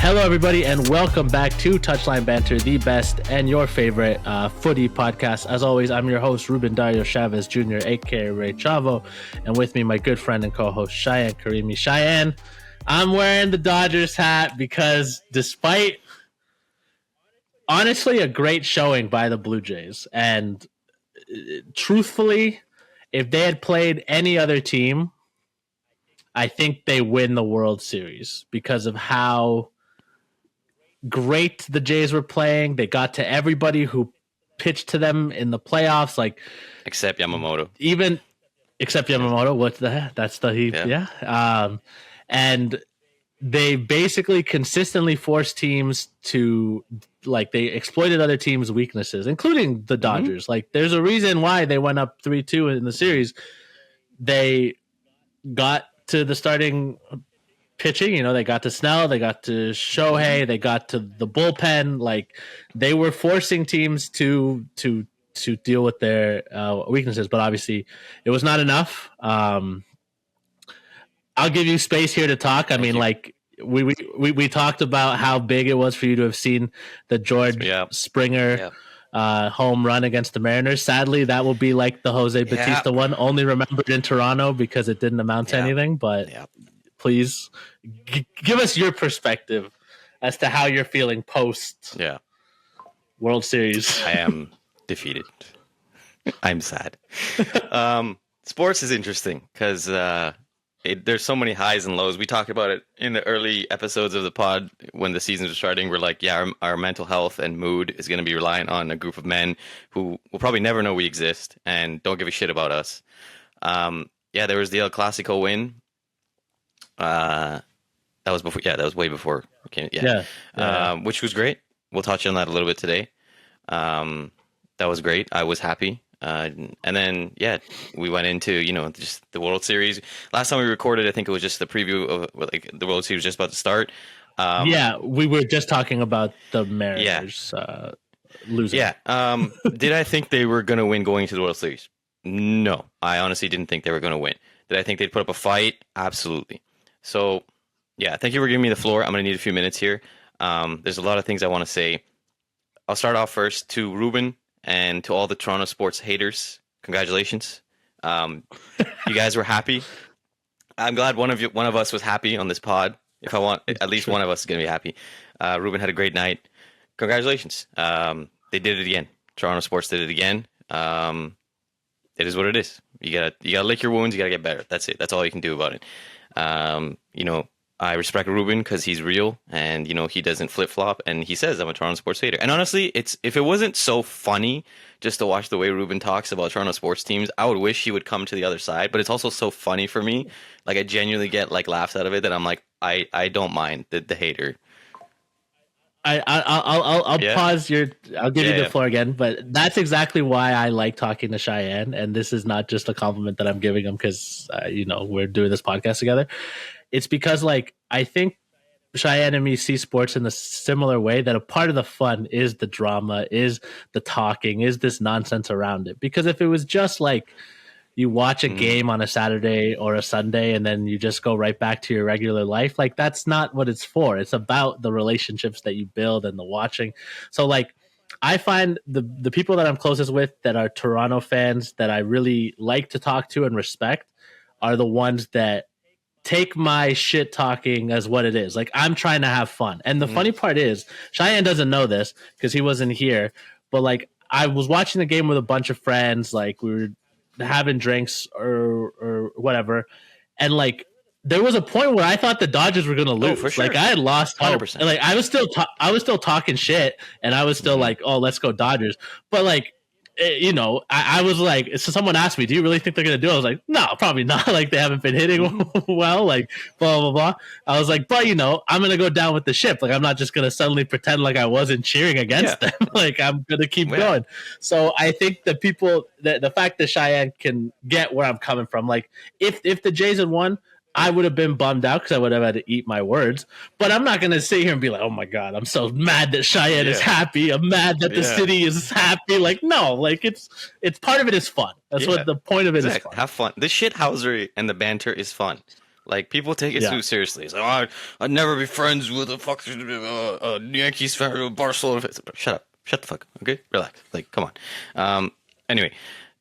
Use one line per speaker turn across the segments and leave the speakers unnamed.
Hello, everybody, and welcome back to Touchline Banter, the best and your favorite footy podcast. As always, I'm your host, Ruben Dario Chavez Jr., aka Ray Chavo, and with me, my good friend and co-host, Shayan Karimi. Shayan, I'm wearing the Dodgers hat because despite, honestly, a great showing by the Blue Jays, and truthfully, if they had played any other team, I think they win the World Series because of how great the Jays were playing. They got to everybody who pitched to them in the playoffs, like
except Yamamoto.
Even except Yamamoto. What the heck? That's the he. Yeah. And they basically consistently forced teams to, like, they exploited other teams' weaknesses, including the Dodgers. Mm-hmm. Like, there's a reason why they went up 3-2 in the series. They got to the starting pitching, they got to Snell, they got to Shohei, they got to the bullpen. Like, they were forcing teams to deal with their weaknesses, but obviously it was not enough. I'll give you space here to talk. I mean, like, we talked about how big it was for you to have seen the George Springer home run against the Mariners. Sadly, that will be like the Jose Bautista one, only remembered in Toronto because it didn't amount to anything. But please give us your perspective as to how you're feeling post World Series.
I am defeated. I'm sad. Sports is interesting because there's so many highs and lows. We talked about it in the early episodes of the pod when the seasons were starting. We're like, our mental health and mood is going to be reliant on a group of men who will probably never know we exist and don't give a shit about us. There was the El Clasico win. That was before. Yeah, that was way before. Okay, which was great. We'll touch on that a little bit today. That was great. I was happy. And then, we went into, just the World Series. Last time we recorded, I think it was just the preview of, like, the World Series was just about to start.
We were just talking about the Mariners losing.
Did I think they were going to win going into the World Series? No, I honestly didn't think they were going to win. Did I think they'd put up a fight? Absolutely. So, thank you for giving me the floor. I'm going to need a few minutes here. There's a lot of things I want to say. I'll start off first to Ruben and to all the Toronto sports haters. Congratulations. You guys were happy. I'm glad one of us was happy on this pod. If I want, at least one of us is going to be happy. Ruben had a great night. Congratulations. They did it again. Toronto sports did it again. It is what it is. You gotta lick your wounds. You gotta get better. That's it. That's all you can do about it. I respect Ruben because he's real and, he doesn't flip flop, and he says I'm a Toronto sports hater. And honestly, if it wasn't so funny just to watch the way Ruben talks about Toronto sports teams, I would wish he would come to the other side. But it's also so funny for me. Like, I genuinely get like laughs out of it that I'm like, I don't mind the hater.
I'll pause I'll give you the floor again, but that's exactly why I like talking to Cheyenne, and this is not just a compliment that I'm giving him because we're doing this podcast together. It's because, like, I think Cheyenne and me see sports in a similar way, that a part of the fun is the drama, is the talking, is this nonsense around it. Because if it was just like you watch a game on a Saturday or a Sunday and then you just go right back to your regular life, like, that's not what it's for. It's about the relationships that you build and the watching. So, like, I find the people that I'm closest with that are Toronto fans that I really like to talk to and respect are the ones that take my shit talking as what it is. Like, I'm trying to have fun. And the funny part is, Cheyenne doesn't know this because he wasn't here, but, like, I was watching the game with a bunch of friends. Like, we were having drinks or whatever, and, like, there was a point where I thought the Dodgers were going to lose. For sure. Like, I had lost hope. 100%. And, like, I was still talking shit, and I was still like, oh, let's go Dodgers. But, like, I was like, so someone asked me, do you really think they're going to do it? I was like, no, probably not. Like, they haven't been hitting well, like, blah, blah, blah. I was like, but, I'm going to go down with the ship. Like, I'm not just going to suddenly pretend like I wasn't cheering against them. Like, I'm going to keep going. So I think the people, the fact that Cheyenne can get where I'm coming from, like, if the Jays had won, I would have been bummed out because I would have had to eat my words. But I'm not going to sit here and be like, oh, my God, I'm so mad that Cheyenne is happy. I'm mad that the city is happy. Like, no, like, it's part of it is fun. That's what the point of it is fun.
Have fun. The shithousery and the banter is fun. Like, people take it too seriously. It's like, oh, I'd never be friends with a fucking Yankees fan or Barcelona fan. Shut up. Shut the fuck up, okay? Relax. Like, come on. Anyway,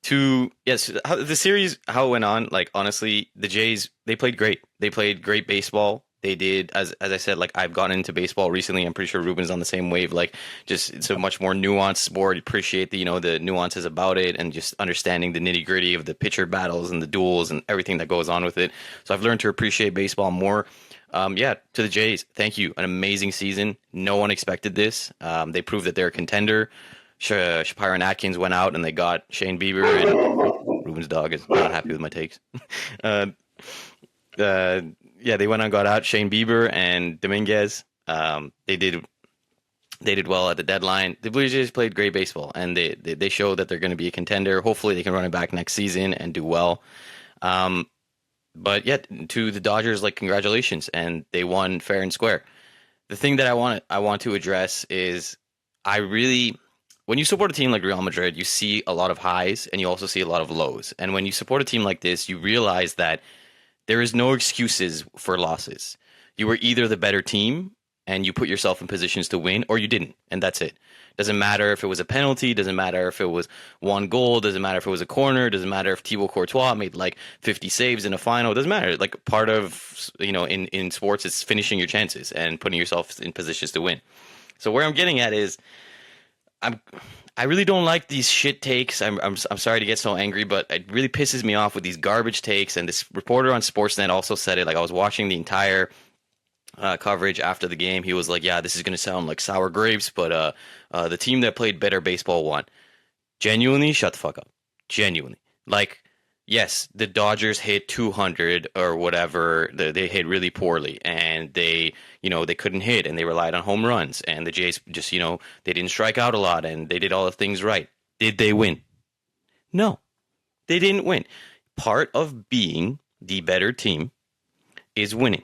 the series, how it went on, like, honestly, the Jays, they played great. They played great baseball. They did, as I said, like, I've gotten into baseball recently. I'm pretty sure Ruben's on the same wave. Like, just, it's a much more nuanced sport. You appreciate the, the nuances about it and just understanding the nitty gritty of the pitcher battles and the duels and everything that goes on with it. So I've learned to appreciate baseball more. To the Jays, thank you. An amazing season. No one expected this. They proved that they're a contender. Shapiro and Atkins went out and they got Shane Bieber, and Ruben's dog is not happy with my takes. They went and got out Shane Bieber and Dominguez. They did well at the deadline. The Blue Jays played great baseball, and they show that they're going to be a contender. Hopefully, they can run it back next season and do well. But to the Dodgers, like, congratulations, and they won fair and square. The thing that I want to address is when you support a team like Real Madrid, you see a lot of highs and you also see a lot of lows. And when you support a team like this, you realize that there is no excuses for losses. You were either the better team and you put yourself in positions to win, or you didn't, and that's it. Doesn't matter if it was a penalty, doesn't matter if it was one goal, doesn't matter if it was a corner, doesn't matter if Thibaut Courtois made like 50 saves in a final, doesn't matter. Like, part of, in sports, it's finishing your chances and putting yourself in positions to win. So where I'm getting at is, I really don't like these shit takes. I'm sorry to get so angry, but it really pisses me off with these garbage takes. And this reporter on Sportsnet also said it. Like, I was watching the entire coverage after the game. He was like, "Yeah, this is gonna sound like sour grapes, but the team that played better baseball won." Genuinely, shut the fuck up. Genuinely, like, yes, the Dodgers hit 200 or whatever. They hit really poorly, and they couldn't hit, and they relied on home runs. And the Jays just, they didn't strike out a lot, and they did all the things right. Did they win? No, they didn't win. Part of being the better team is winning,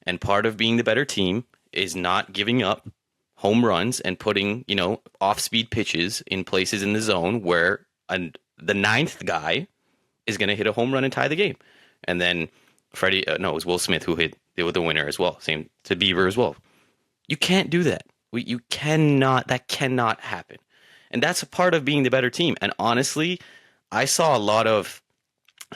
and part of being the better team is not giving up home runs and putting, off-speed pitches in places in the zone where the ninth guy is going to hit a home run and tie the game. And then it was Will Smith who hit the winner as well. Same to Bieber as well. You can't do that. That cannot happen. And that's a part of being the better team. And honestly, I saw a lot of,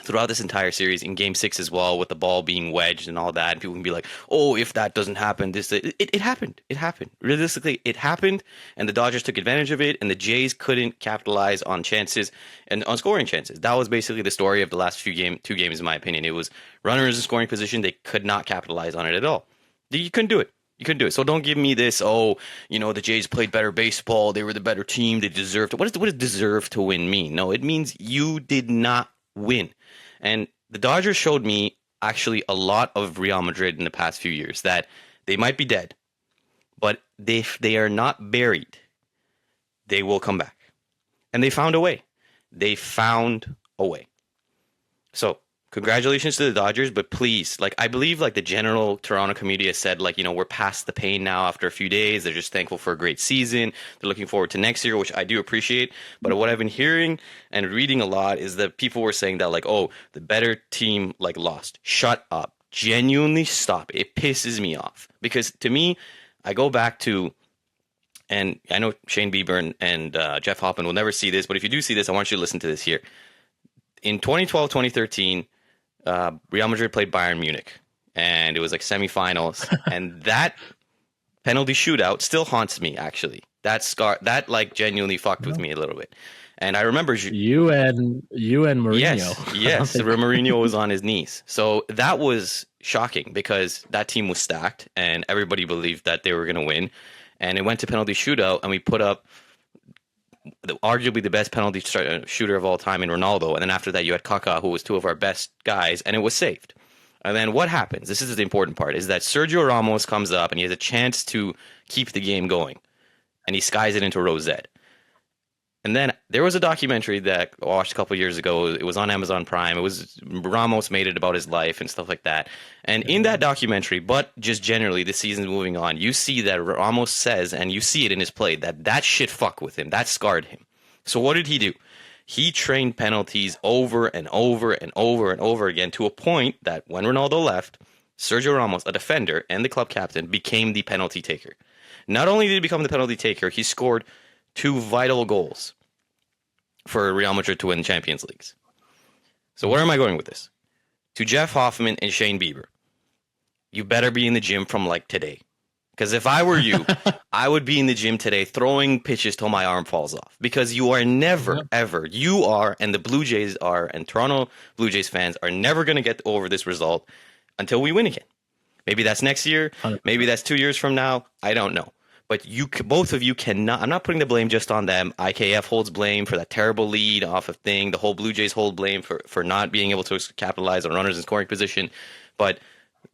throughout this entire series, in Game 6 as well, with the ball being wedged and all that, and people can be like, "Oh, if that doesn't happen, it happened. It happened. Realistically, it happened, and the Dodgers took advantage of it, and the Jays couldn't capitalize on chances and on scoring chances." That was basically the story of the last two games, in my opinion. It was runners in scoring position. They could not capitalize on it at all. You couldn't do it. So don't give me this, the Jays played better baseball. They were the better team. They deserved it. What does deserve to win mean? No, it means you did not win. And the Dodgers showed me actually a lot of Real Madrid in the past few years, that they might be dead, but if they are not buried, they will come back. And they found a way. So congratulations to the Dodgers, but please, like, I believe, like, the general Toronto community has said, like, we're past the pain now after a few days. They're just thankful for a great season. They're looking forward to next year, which I do appreciate. But what I've been hearing and reading a lot is that people were saying that, like, oh, the better team, like, lost. Shut up. Genuinely stop. It pisses me off. Because to me, I go back to, and I know Shane Bieber and Jeff Hoffman will never see this, but if you do see this, I want you to listen to this here. In 2012, 2013, Real Madrid played Bayern Munich, and it was like semifinals, and that penalty shootout still haunts me. Actually, that like genuinely fucked with me a little bit. And I remember
you and Mourinho.
Yes, Mourinho was on his knees, so that was shocking because that team was stacked, and everybody believed that they were going to win. And it went to penalty shootout, and we put up arguably the best penalty shooter of all time in Ronaldo. And then after that, you had Kaká, who was two of our best guys, and it was saved. And then what happens? This is the important part, is that Sergio Ramos comes up, and he has a chance to keep the game going. And he skies it into Rosette. And then there was a documentary that I watched a couple of years ago. It was on Amazon Prime. It was Ramos made it about his life and stuff like that. And in that documentary, but just generally, the season's moving on, you see that Ramos says, and you see it in his play, that shit fucked with him. That scarred him. So what did he do? He trained penalties over and over and over and over again to a point that when Ronaldo left, Sergio Ramos, a defender and the club captain, became the penalty taker. Not only did he become the penalty taker, he scored 2 vital goals for Real Madrid to win Champions Leagues. So where am I going with this? To Jeff Hoffman and Shane Bieber, you better be in the gym from like today. Because if I were you, I would be in the gym today throwing pitches till my arm falls off. Because you are never, ever, you are, and the Blue Jays are, and Toronto Blue Jays fans are never going to get over this result until we win again. Maybe that's next year. 100%. Maybe that's 2 years from now. I don't know. But you, both of you cannot, I'm not putting the blame just on them. IKF holds blame for that terrible lead off of thing. The whole Blue Jays hold blame for not being able to capitalize on runners in scoring position. But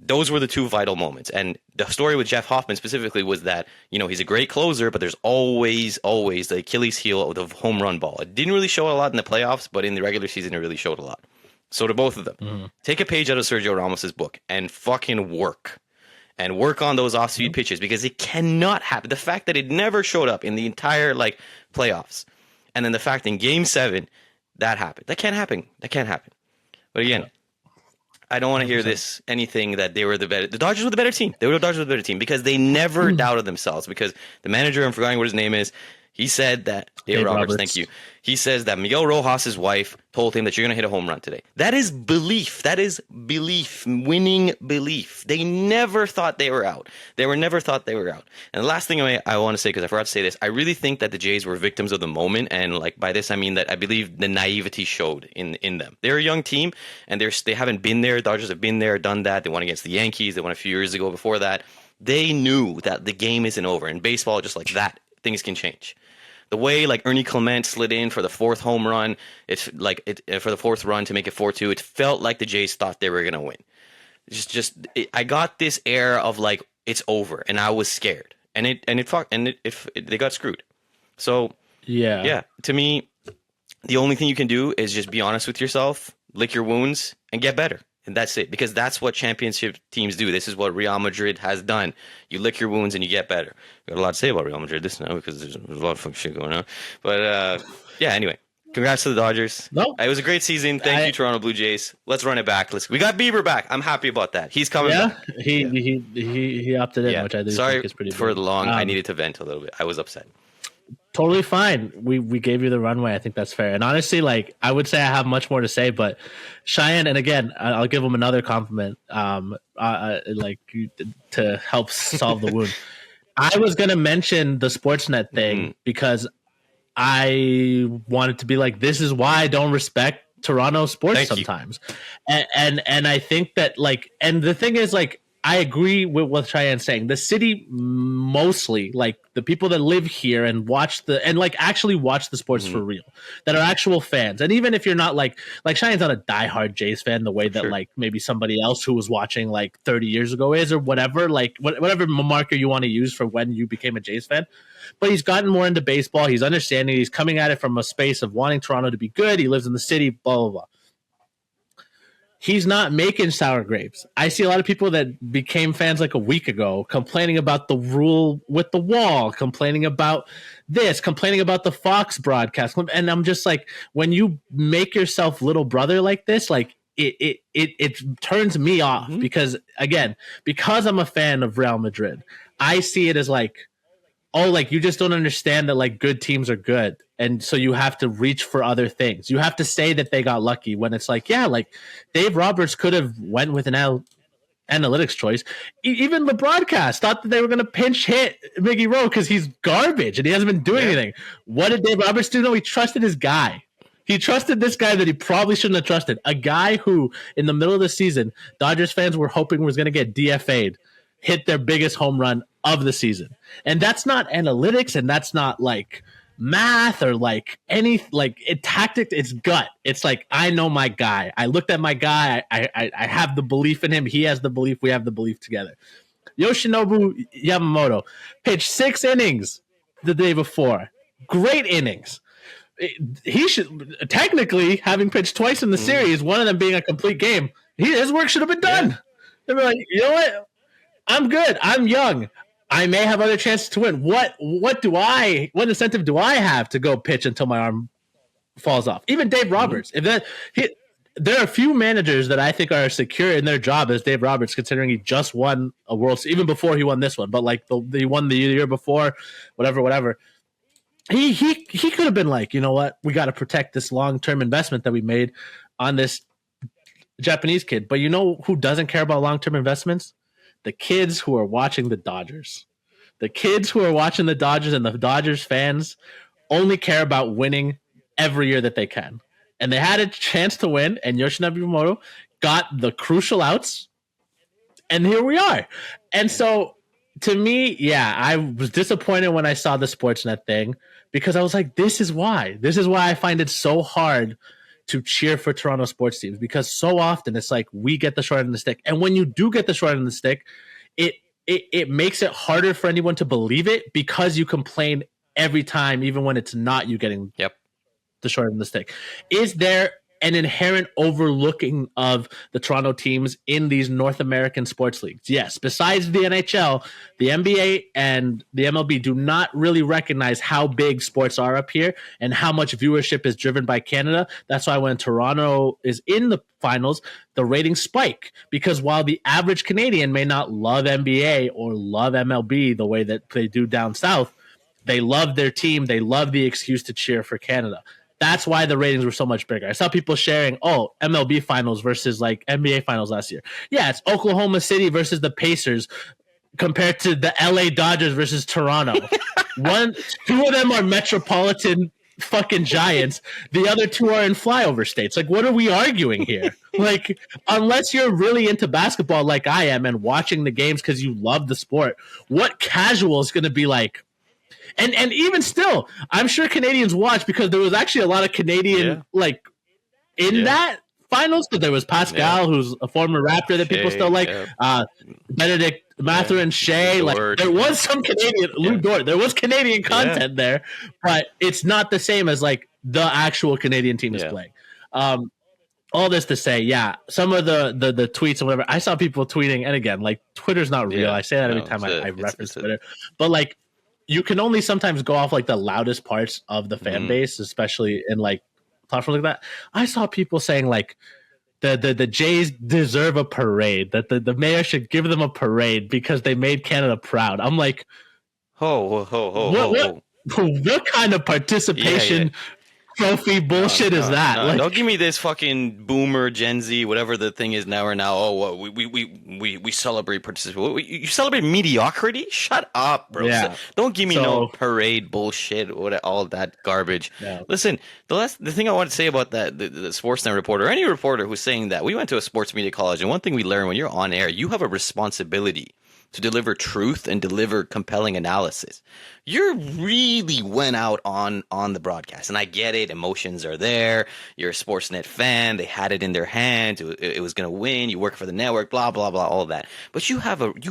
those were the 2 vital moments. And the story with Jeff Hoffman specifically was that, you know, he's a great closer, but there's always the Achilles heel of the home run ball. It didn't really show a lot in the playoffs, but in the regular season, it really showed a lot. So to both of them, take a page out of Sergio Ramos's book and fucking work. And work on those off-speed pitches, because it cannot happen. The fact that it never showed up in the entire like playoffs, and then the fact in Game 7 that happened. That can't happen. But again, I don't want to hear anything that they were the better. The Dodgers were the better team. Because they never doubted themselves. Because the manager, I'm forgetting what his name is, he said that Dave Roberts, thank you. He says that Miguel Rojas' wife told him that you're going to hit a home run today. That is belief. That is belief, winning belief. They never thought they were out. And the last thing I want to say, because I forgot to say this, I really think that the Jays were victims of the moment. And like by this, I mean that I believe the naivety showed in them. They're a young team, and they haven't been there. Dodgers have been there, done that. They won against the Yankees. They won a few years ago before that. They knew that the game isn't over. In baseball, just like that, things can change. The way like Ernie Clement slid in for the 4th home run, it's like for the 4th run to make it 4-2. It felt like the Jays thought they were gonna win. I got this air of like it's over, and I was scared, and they got screwed. So yeah. To me, the only thing you can do is just be honest with yourself, lick your wounds, and get better. And that's it, because that's what championship teams do. This is what Real Madrid has done. You lick your wounds and you get better. We've got a lot to say about Real Madrid this now, because there's a lot of fucking shit going on. But yeah, anyway, congrats to the Dodgers. No, it was a great season. Thank you, Toronto Blue Jays. Let's run it back. We got Bieber back. I'm happy about that. He's coming back.
He opted in, which I do think is pretty
for
big.
The long. I needed to vent a little bit. I was upset.
Totally fine. We gave you the runway. I think that's fair. And honestly, like I would say I have much more to say, but Shayan, and again, I'll give him another compliment. Like to help solve the wound. I was gonna mention the Sportsnet thing because I wanted to be like, this is why I don't respect Toronto sports sometimes. And I think that like, and the thing is like, I agree with what Shayan's saying. The city mostly, like the people that live here and actually watch the sports for real, that are actual fans. And even if you're not like Shayan's not a diehard Jays fan the way that like maybe somebody else who was watching like 30 years ago is, or whatever, like whatever marker you want to use for when you became a Jays fan. But he's gotten more into baseball. He's understanding. He's coming at it from a space of wanting Toronto to be good. He lives in the city, blah, blah, blah. He's not making sour grapes. I see a lot of people that became fans like a week ago complaining about the rule with the wall, complaining about this, complaining about the Fox broadcast. And I'm just like, when you make yourself little brother like this, like it turns me off because, again, because I'm a fan of Real Madrid, I see it as like, oh, like you just don't understand that like good teams are good. And so you have to reach for other things. You have to say that they got lucky when it's like, yeah, like Dave Roberts could have went with an analytics choice. Even the broadcast thought that they were going to pinch hit Miggy Rowe because he's garbage and he hasn't been doing anything. What did Dave Roberts do? No, he trusted his guy. He trusted this guy that he probably shouldn't have trusted. A guy who, in the middle of the season, Dodgers fans were hoping was going to get DFA'd, hit their biggest home run of the season. And that's not analytics, and that's not like math or like any like tactics. It's gut. It's like, I know my guy. I looked at my guy. I have the belief in him. He has the belief. We have the belief together. Yoshinobu Yamamoto pitched 6 innings the day before. Great innings. He should technically, having pitched twice in the series, one of them being a complete game, his work should have been done. Yeah. They'd be like, you know what? I'm good. I'm young. I may have other chances to win. What incentive do I have to go pitch until my arm falls off. Even Dave Roberts. There are a few managers that I think are secure in their job as Dave Roberts, considering he just won a World Series, even before he won this one. But like he won the year before, whatever. He could have been like, you know what, we got to protect this long-term investment that we made on this Japanese kid. But you know who doesn't care about long-term investments? The kids who are watching the Dodgers. The kids who are watching the Dodgers and the Dodgers fans only care about winning every year that they can. And they had a chance to win, and Yoshinobu Yamamoto got the crucial outs, and here we are. And so, to me, yeah, I was disappointed when I saw the Sportsnet thing, because I was like, this is why. This is why I find it so hard to cheer for Toronto sports teams, because so often it's like we get the short end of the stick. And when you do get the short end of the stick, it makes it harder for anyone to believe it, because you complain every time, even when it's not you getting the short end of the stick. Is there an inherent overlooking of the Toronto teams in these North American sports leagues? Yes. Besides the NHL, the NBA and the MLB do not really recognize how big sports are up here and how much viewership is driven by Canada. That's why when Toronto is in the finals, the ratings spike, because while the average Canadian may not love NBA or love MLB the way that they do down south, they love their team. They love the excuse to cheer for Canada. That's why the ratings were so much bigger. I saw people sharing, MLB finals versus like NBA finals last year. Yeah, it's Oklahoma City versus the Pacers compared to the LA Dodgers versus Toronto. Two of them are metropolitan fucking giants. The other two are in flyover states. Like, what are we arguing here? Like, unless you're really into basketball like I am and watching the games because you love the sport, what casual is going to be like? And even still, I'm sure Canadians watch, because there was actually a lot of Canadian in that finals. So there was Pascal, who's a former Raptor that people still like. Benedict Mather and Shea. Like, there was some Canadian Lou Dort. There was Canadian content there, but it's not the same as like the actual Canadian team is playing. All this to say, some of the tweets and whatever, I saw people tweeting, and again, like, Twitter's not real. I say that every time I reference Twitter, but like, you can only sometimes go off like the loudest parts of the fan base, especially in like platforms like that. I saw people saying like the Jays deserve a parade, that the mayor should give them a parade because they made Canada proud. I'm like, what kind of participation trophy bullshit is that?
No, like, don't give me this fucking boomer Gen Z, whatever the thing is now or now. Oh, we celebrate participation. You celebrate mediocrity? Shut up, bro.
Yeah.
Don't give me no parade bullshit, all that garbage. Yeah. Listen, the thing I want to say about that, the Sportsnet reporter, any reporter who's saying that, we went to a sports media college, and one thing we learned when you're on air, you have a responsibility to deliver truth and deliver compelling analysis. You really went out on the broadcast, and I get it. Emotions are there. You're a Sportsnet fan. They had it in their hands. It was going to win. You work for the network, blah, blah, blah, all of that. But you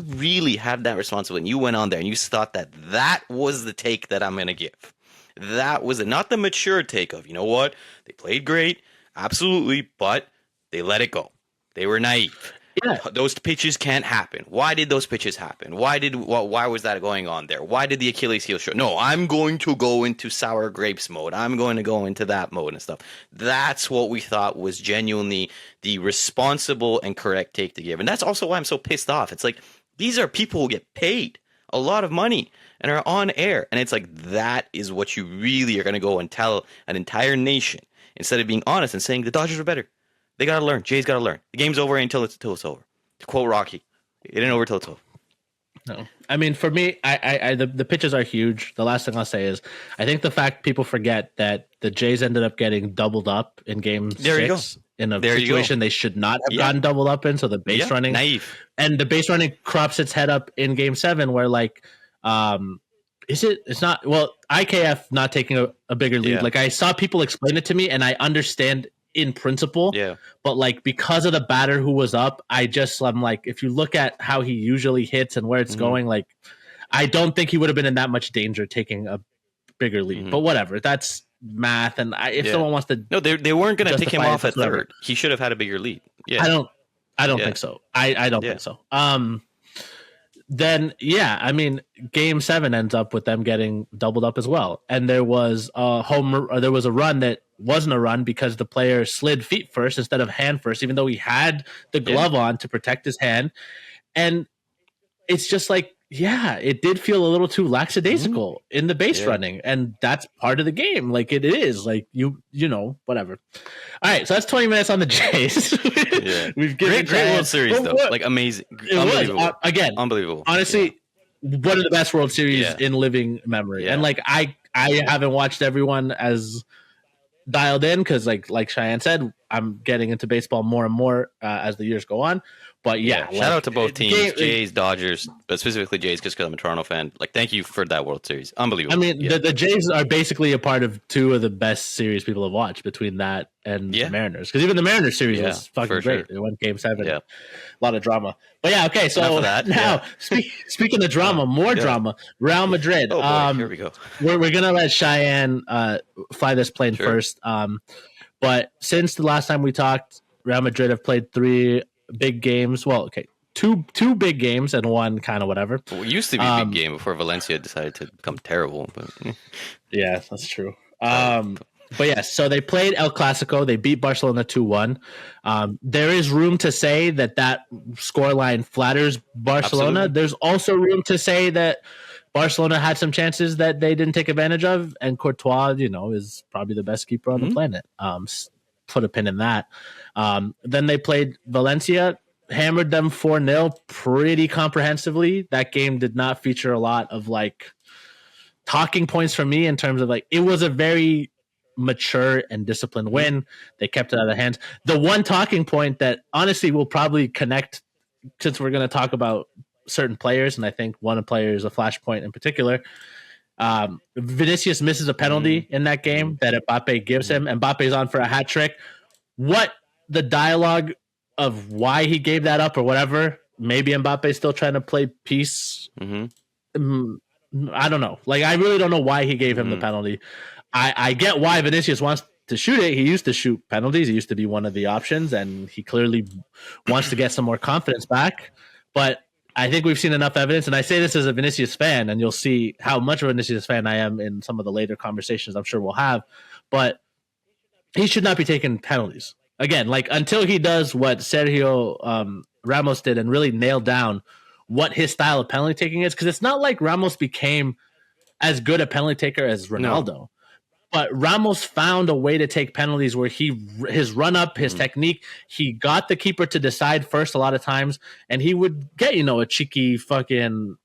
really have that responsibility. And you went on there and you thought that was the take that I'm going to give. That was not the mature take of, you know what? They played great. Absolutely. But they let it go. They were naive. Yeah. Those pitches can't happen. Why did those pitches happen? Why was that going on there? Why did the Achilles heel show? No, I'm going to go into sour grapes mode. I'm going to go into that mode and stuff. That's what we thought was genuinely the responsible and correct take to give. And that's also why I'm so pissed off. It's like, these are people who get paid a lot of money and are on air. And it's like, that is what you really are going to go and tell an entire nation, instead of being honest and saying the Dodgers are better. They got to learn. Jay's got to learn. The game's over until it's over. To quote Rocky, it ain't over till it's over.
No. I mean, for me, the pitches are huge. The last thing I'll say is, I think the fact people forget that the Jays ended up getting doubled up in game 6 in a situation they should not have gotten doubled up in. So the base running,
naive.
And the base running crops its head up in game 7 where like, it's not, well, IKF not taking a bigger lead. Yeah. Like, I saw people explain it to me and I understand in principle, but like, because of the batter who was up, I'm like, if you look at how he usually hits and where it's going, like, I don't think he would have been in that much danger taking a bigger lead. But whatever, that's math. And if someone wants to,
they weren't going to take him off at third. He should have had a bigger lead. Yeah,
I don't think so. I don't think so. Then I mean, game 7 ends up with them getting doubled up as well, and there was a run that wasn't a run because the player slid feet first instead of hand first, even though he had the glove on to protect his hand. And it's just like, yeah, it did feel a little too lackadaisical in the base running, and that's part of the game. Like it is, like you know, whatever. All right, so that's 20 minutes on the Jays. We've given
great World Series though, like amazing,
was again,
unbelievable.
Honestly, one of the best World Series in living memory, and like I haven't watched everyone as dialed in because like Cheyenne said, I'm getting into baseball more and more as the years go on. But shout
out to both teams, Jays, Dodgers, but specifically Jays just because I'm a Toronto fan. Like, thank you for that World Series. Unbelievable.
I mean, the Jays are basically a part of two of the best series people have watched between that and the Mariners. Because even the Mariners series was fucking great. It went Game 7. A lot of drama. But yeah, okay. So now, speaking of drama, more drama. Real Madrid.
Oh boy, here we go.
We're going to let Cheyenne fly this plane first. But since the last time we talked, Real Madrid have played 3 big games. Well, okay, two big games and one kind of whatever.
Well, it used to be a big game before Valencia decided to become terrible. But
yeah, that's true. But yeah, so they played El Clasico. They beat Barcelona 2-1. There is room to say that scoreline flatters Barcelona. Absolutely. There's also room to say that Barcelona had some chances that they didn't take advantage of, and Courtois, is probably the best keeper on the planet. Put a pin in that. Then they played Valencia, hammered them 4-0 pretty comprehensively. That game did not feature a lot of like talking points for me in terms of like it was a very mature and disciplined win. They kept it out of their hands. The one talking point that honestly will probably connect, since we're going to talk about certain players, and I think one player is a flashpoint in particular. Vinicius misses a penalty in that game that Mbappe gives him. Mbappe's on for a hat trick. What the dialogue of why he gave that up or whatever, maybe Mbappe's still trying to play peace. I don't know. Like, I really don't know why he gave him the penalty. I get why Vinicius wants to shoot it. He used to shoot penalties. He used to be one of the options, and he clearly wants to get some more confidence back. But I think we've seen enough evidence, and I say this as a Vinicius fan, and you'll see how much of a Vinicius fan I am in some of the later conversations I'm sure we'll have, but he should not be taking penalties. Again, like until he does what Sergio Ramos did and really nailed down what his style of penalty taking is, because it's not like Ramos became as good a penalty taker as Ronaldo. No. But Ramos found a way to take penalties where his run up, his technique, he got the keeper to decide first a lot of times, and he would get, a cheeky fucking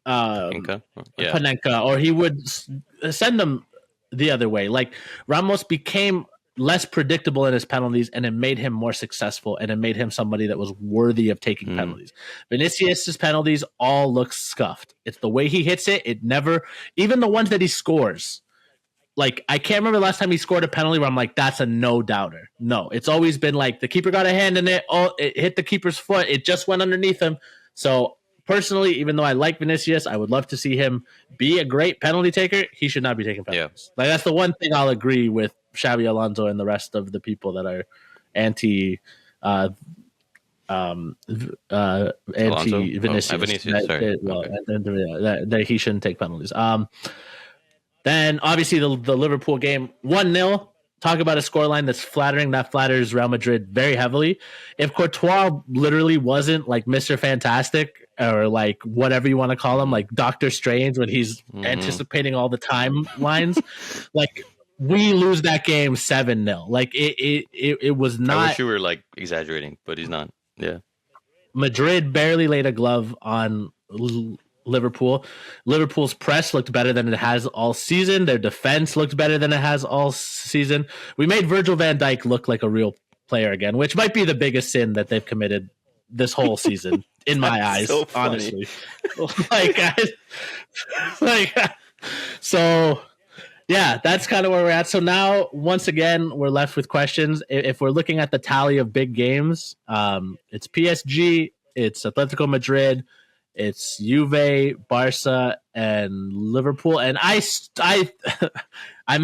Panenka, or he would send them the other way. Like Ramos became less predictable in his penalties, and it made him more successful, and it made him somebody that was worthy of taking penalties. Vinicius' penalties all look scuffed. It's the way he hits it. It never, even the ones that he scores. Like, I can't remember the last time he scored a penalty where I'm like, that's a no-doubter. No, it's always been like the keeper got a hand in it. Oh, it hit the keeper's foot. It just went underneath him. So, personally, even though I like Vinicius, I would love to see him be a great penalty taker. He should not be taking penalties. Like, that's the one thing I'll agree with Xabi Alonso and the rest of the people that are anti Vinicius. That he shouldn't take penalties. Then, obviously, the Liverpool game, 1-0. Talk about a scoreline that's flattering. That flatters Real Madrid very heavily. If Courtois literally wasn't like Mr. Fantastic or like whatever you want to call him, like Doctor Strange when he's anticipating all the timelines, like we lose that game 7-0. Like it was not.
I wish you were like exaggerating, but he's not. Yeah.
Madrid barely laid a glove on Liverpool. Liverpool's press looked better than it has all season. Their defense looked better than it has all season. We made Virgil van Dijk look like a real player again, which might be the biggest sin that they've committed this whole season in my eyes, so honestly. So yeah, that's kind of where we're at. So now, once again, we're left with questions. If we're looking at the tally of big games, it's PSG, it's Atletico Madrid, it's Juve, Barca, and Liverpool. And I'm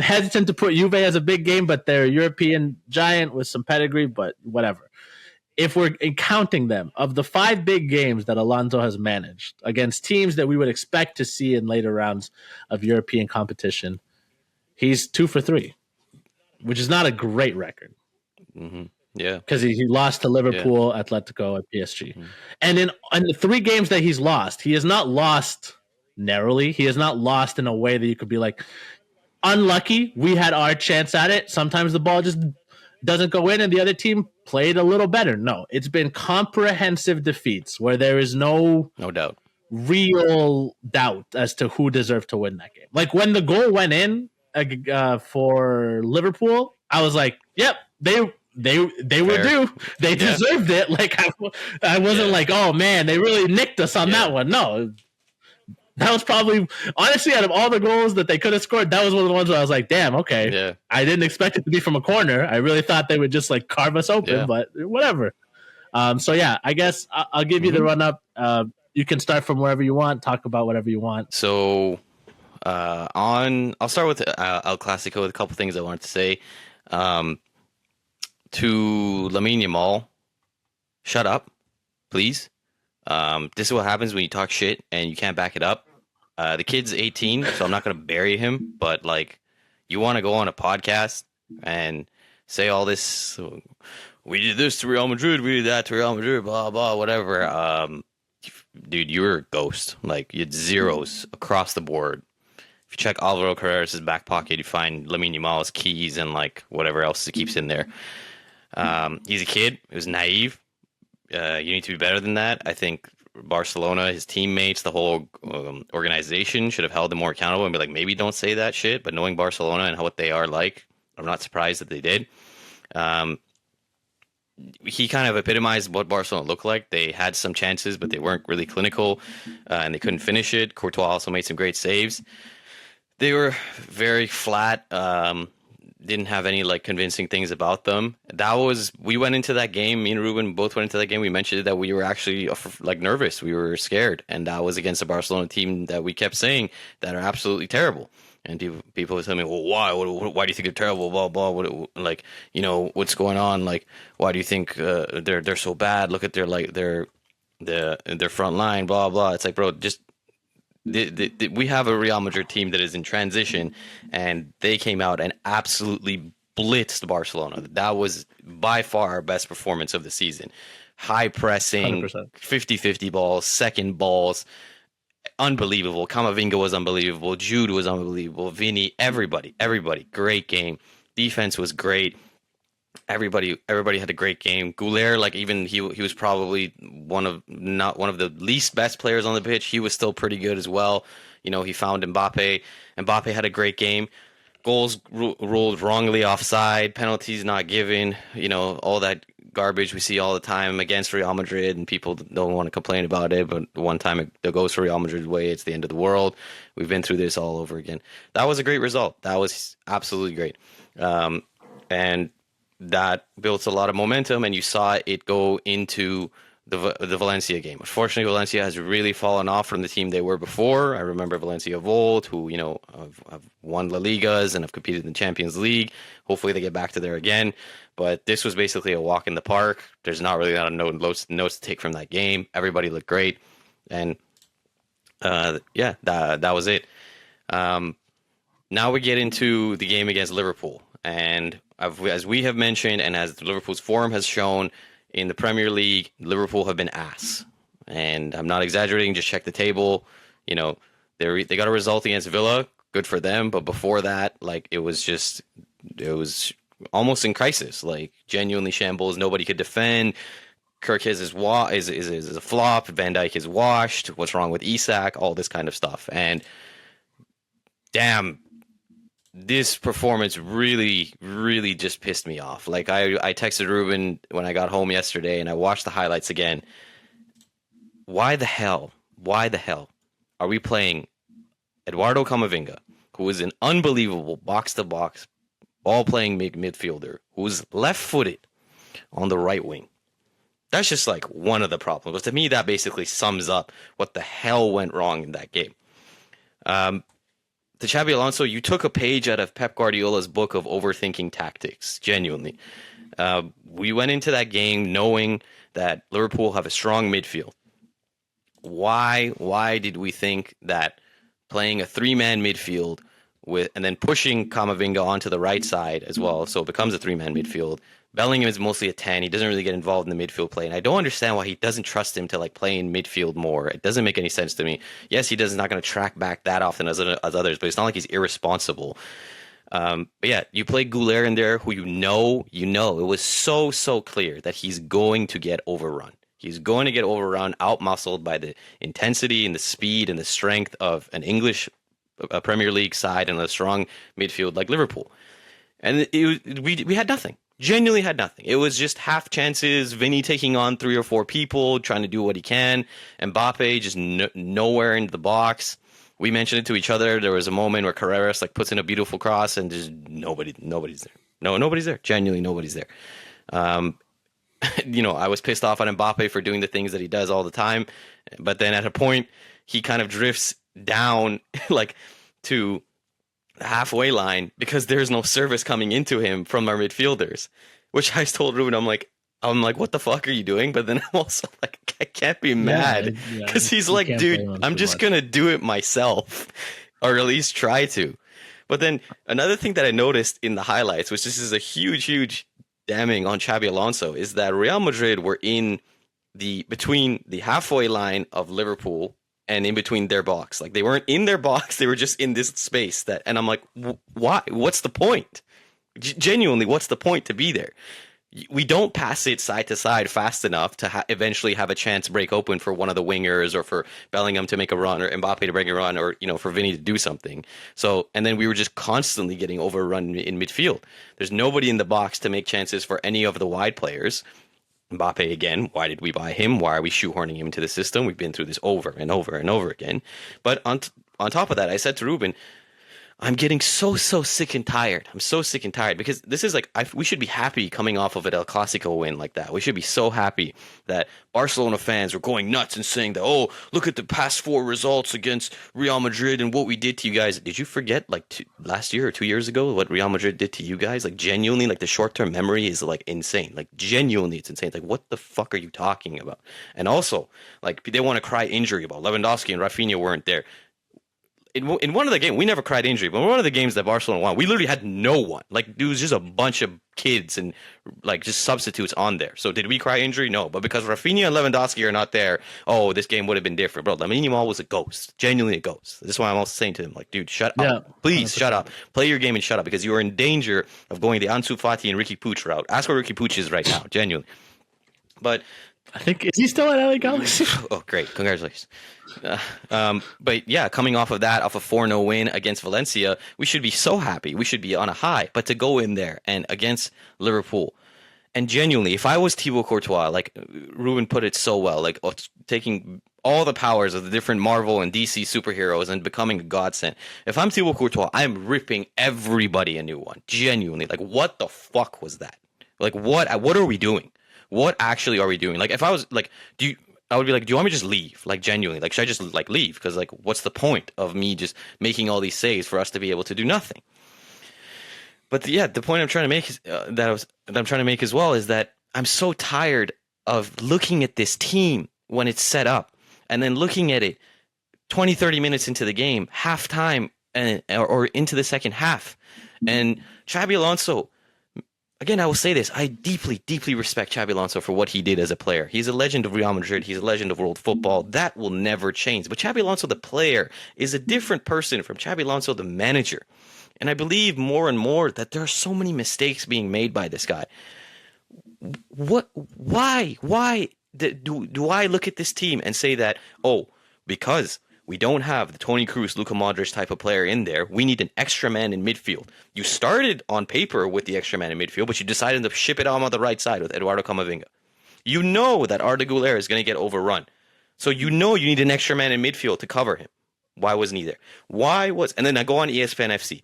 hesitant to put Juve as a big game, but they're a European giant with some pedigree, but whatever. If we're counting them, of the 5 big games that Alonso has managed against teams that we would expect to see in later rounds of European competition, he's 2 for 3. which is not a great record.
Mm-hmm. Yeah,
because he lost to Liverpool, Atletico, and PSG. Mm-hmm. And in the 3 games that he's lost, he has not lost narrowly. He has not lost in a way that you could be like, unlucky. We had our chance at it. Sometimes the ball just doesn't go in, and the other team played a little better. No, it's been comprehensive defeats where there is no
doubt,
real doubt as to who deserved to win that game. Like when the goal went in for Liverpool, I was like, "Yep, they were due. They deserved it." Like I wasn't like, "Oh man, they really nicked us on that one." No, that was probably, honestly, out of all the goals that they could have scored, that was one of the ones where I was like, "Damn, okay."
Yeah.
I didn't expect it to be from a corner. I really thought they would just like carve us open, but whatever. So yeah, I guess I'll give you the run up. You can start from wherever you want. Talk about whatever you want.
So, I'll start with El Clasico with a couple things I wanted to say. To Lamine Yamal, shut up, please. This is what happens when you talk shit and you can't back it up. The kid's 18, so I'm not going to bury him, but like, you want to go on a podcast and say all this, we did this to Real Madrid, we did that to Real Madrid, blah, blah, whatever. Dude, you're a ghost. Like, you had zeros across the board. If you check Alvaro Carreras' back pocket, you find Lamine Yamal's keys and like whatever else he keeps in there. He's a kid. He was naive. You need to be better than that. I think Barcelona, his teammates, the whole organization should have held him more accountable and be like, maybe don't say that shit. But knowing Barcelona and what they are like, I'm not surprised that they did. He kind of epitomized what Barcelona looked like. They had some chances, but they weren't really clinical, and they couldn't finish it. Courtois also made some great saves. They were very flat. Didn't have any like convincing things about them. We went into that game. Me and Ruben both went into that game. We mentioned that we were actually like nervous. We were scared, and that was against a Barcelona team that we kept saying that are absolutely terrible. And people would tell me, well, why? Why do you think they're terrible? Blah blah. Like, you know, what's going on? Like, why do you think they're so bad? Look at their front line. Blah blah. It's like, bro, just. We have a Real Madrid team that is in transition, and they came out and absolutely blitzed Barcelona. That was by far our best performance of the season. High pressing, 100%. 50-50 balls, second balls, unbelievable. Camavinga was unbelievable. Jude was unbelievable. Vini, everybody, great game. Defense was great. Everybody had a great game. Goulet, like, even he was probably not one of the least best players on the pitch. He was still pretty good as well. You know, he found Mbappe. Mbappe had a great game. Goals ruled wrongly offside, penalties not given. You know, all that garbage we see all the time against Real Madrid, and people don't want to complain about it. But one time it goes for Real Madrid's way, it's the end of the world. We've been through this all over again. That was a great result. That was absolutely great. And that built a lot of momentum, and you saw it go into the Valencia game. Unfortunately, Valencia has really fallen off from the team they were before. I remember Valencia of old, who, you know, have won La Ligas and have competed in the Champions League. Hopefully they get back to there again. But this was basically a walk in the park. There's not really a lot of notes to take from that game. Everybody looked great. And that was it. Now we get into the game against Liverpool. And as we have mentioned, and as Liverpool's form has shown in the Premier League, Liverpool have been ass. And I'm not exaggerating. Just check the table. You know, they got a result against Villa. Good for them. But before that, like, it was almost in crisis. Like, genuinely shambles. Nobody could defend. Kirk is a flop. Van Dijk is washed. What's wrong with Isak? All this kind of stuff. And damn, this performance really, really just pissed me off. Like, I texted Ruben when I got home yesterday, and I watched the highlights again. Why the hell are we playing Eduardo Camavinga, who is an unbelievable box-to-box, ball-playing midfielder, who's left-footed on the right wing? That's just like one of the problems. But to me, that basically sums up what the hell went wrong in that game. To Xabi Alonso, you took a page out of Pep Guardiola's book of overthinking tactics, genuinely. We went into that game knowing that Liverpool have a strong midfield. Why did we think that playing a three-man midfield and then pushing Camavinga onto the right side as well, so it becomes a three-man midfield. Bellingham is mostly a 10. He doesn't really get involved in the midfield play, and I don't understand why he doesn't trust him to like play in midfield more. It doesn't make any sense to me. Yes, he does not going to track back that often as others, but it's not like he's irresponsible. But yeah, you play Goulet in there, who you know, it was so clear that he's going to get overrun. He's going to get overrun, out-muscled by the intensity and the speed and the strength of an English Premier League side and a strong midfield like Liverpool. And we had nothing. Genuinely had nothing. It was just half chances, Vinny taking on 3 or 4 people, trying to do what he can, Mbappe just nowhere into the box. We mentioned it to each other. There was a moment where Carreras like puts in a beautiful cross and just nobody's there. Nobody's there. Genuinely nobody's there. I was pissed off on Mbappe for doing the things that he does all the time. But then at a point, he kind of drifts down like to the halfway line because there's no service coming into him from our midfielders, which I told Ruben, I'm like, what the fuck are you doing? But then I'm also like, I can't be mad because he's like, dude, I'm just going to do it myself or at least try to. But then another thing that I noticed in the highlights, which this is a huge damning on Xabi Alonso, is that Real Madrid were between the halfway line of Liverpool and in between their box. Like they weren't in their box, they were just in this space and I'm like, why? What's the point? Genuinely, what's the point to be there? We don't pass it side to side fast enough to eventually have a chance to break open for one of the wingers or for Bellingham to make a run or Mbappe to break a run or, for Vinny to do something. So, and then we were just constantly getting overrun in midfield. There's nobody in the box to make chances for any of the wide players. Mbappe again, why did we buy him? Why are we shoehorning him into the system? We've been through this over and over and over again. But on top of that, I said to Ruben, I'm getting so sick and tired. I'm so sick and tired because this is like, we should be happy coming off of an El Clasico win like that. We should be so happy that Barcelona fans were going nuts and saying that, oh, look at the past 4 results against Real Madrid and what we did to you guys. Did you forget like last year or 2 years ago what Real Madrid did to you guys? Like genuinely, like the short-term memory is like insane. Like genuinely, it's insane. Like what the fuck are you talking about? And also, like they want to cry injury about Lewandowski and Rafinha weren't there. In one of the games, we never cried injury, but in one of the games that Barcelona won, we literally had no one. Like, it was just a bunch of kids and, like, just substitutes on there. So, did we cry injury? No. But because Rafinha and Lewandowski are not there, oh, this game would have been different. Bro, Lamine Yamal was a ghost. Genuinely a ghost. This is why I'm also saying to him, like, dude, shut up. Please, 100%. Shut up. Play your game and shut up because you are in danger of going the Ansu Fati and Ricky Puig route. Ask where Ricky Puig is right now, genuinely. But
I think, is he still at LA Galaxy?
Oh, great. Congratulations. But yeah, coming off of that, off a 4-0 win against Valencia, we should be so happy. We should be on a high. But to go in there and against Liverpool, and genuinely, if I was Thibaut Courtois, like Ruben put it so well, like taking all the powers of the different Marvel and DC superheroes and becoming a godsend. If I'm Thibaut Courtois, I'm ripping everybody a new one. Genuinely. Like, what the fuck was that? Like, what are we doing? What actually are we doing? Like, if I was like, I would be like, do you want me to just leave? Like, genuinely, like, should I just like leave? Because like, what's the point of me just making all these saves for us to be able to do nothing? But the point I'm trying to make is that I'm trying to make as well is that I'm so tired of looking at this team when it's set up and then looking at it 20, 30 minutes into the game, halftime or into the second half, and Xabi Alonso. Again, I will say this. I deeply, deeply respect Xabi Alonso for what he did as a player. He's a legend of Real Madrid. He's a legend of world football. That will never change. But Xabi Alonso, the player, is a different person from Xabi Alonso, the manager. And I believe more and more that there are so many mistakes being made by this guy. Why do I look at this team and say that, oh, because we don't have the Toni Kroos, Luka Modric type of player in there, we need an extra man in midfield. You started on paper with the extra man in midfield, but you decided to ship it on the right side with Eduardo Camavinga. You know that Arda Güler is going to get overrun. So you know you need an extra man in midfield to cover him. Why wasn't he there? And then I go on ESPN FC.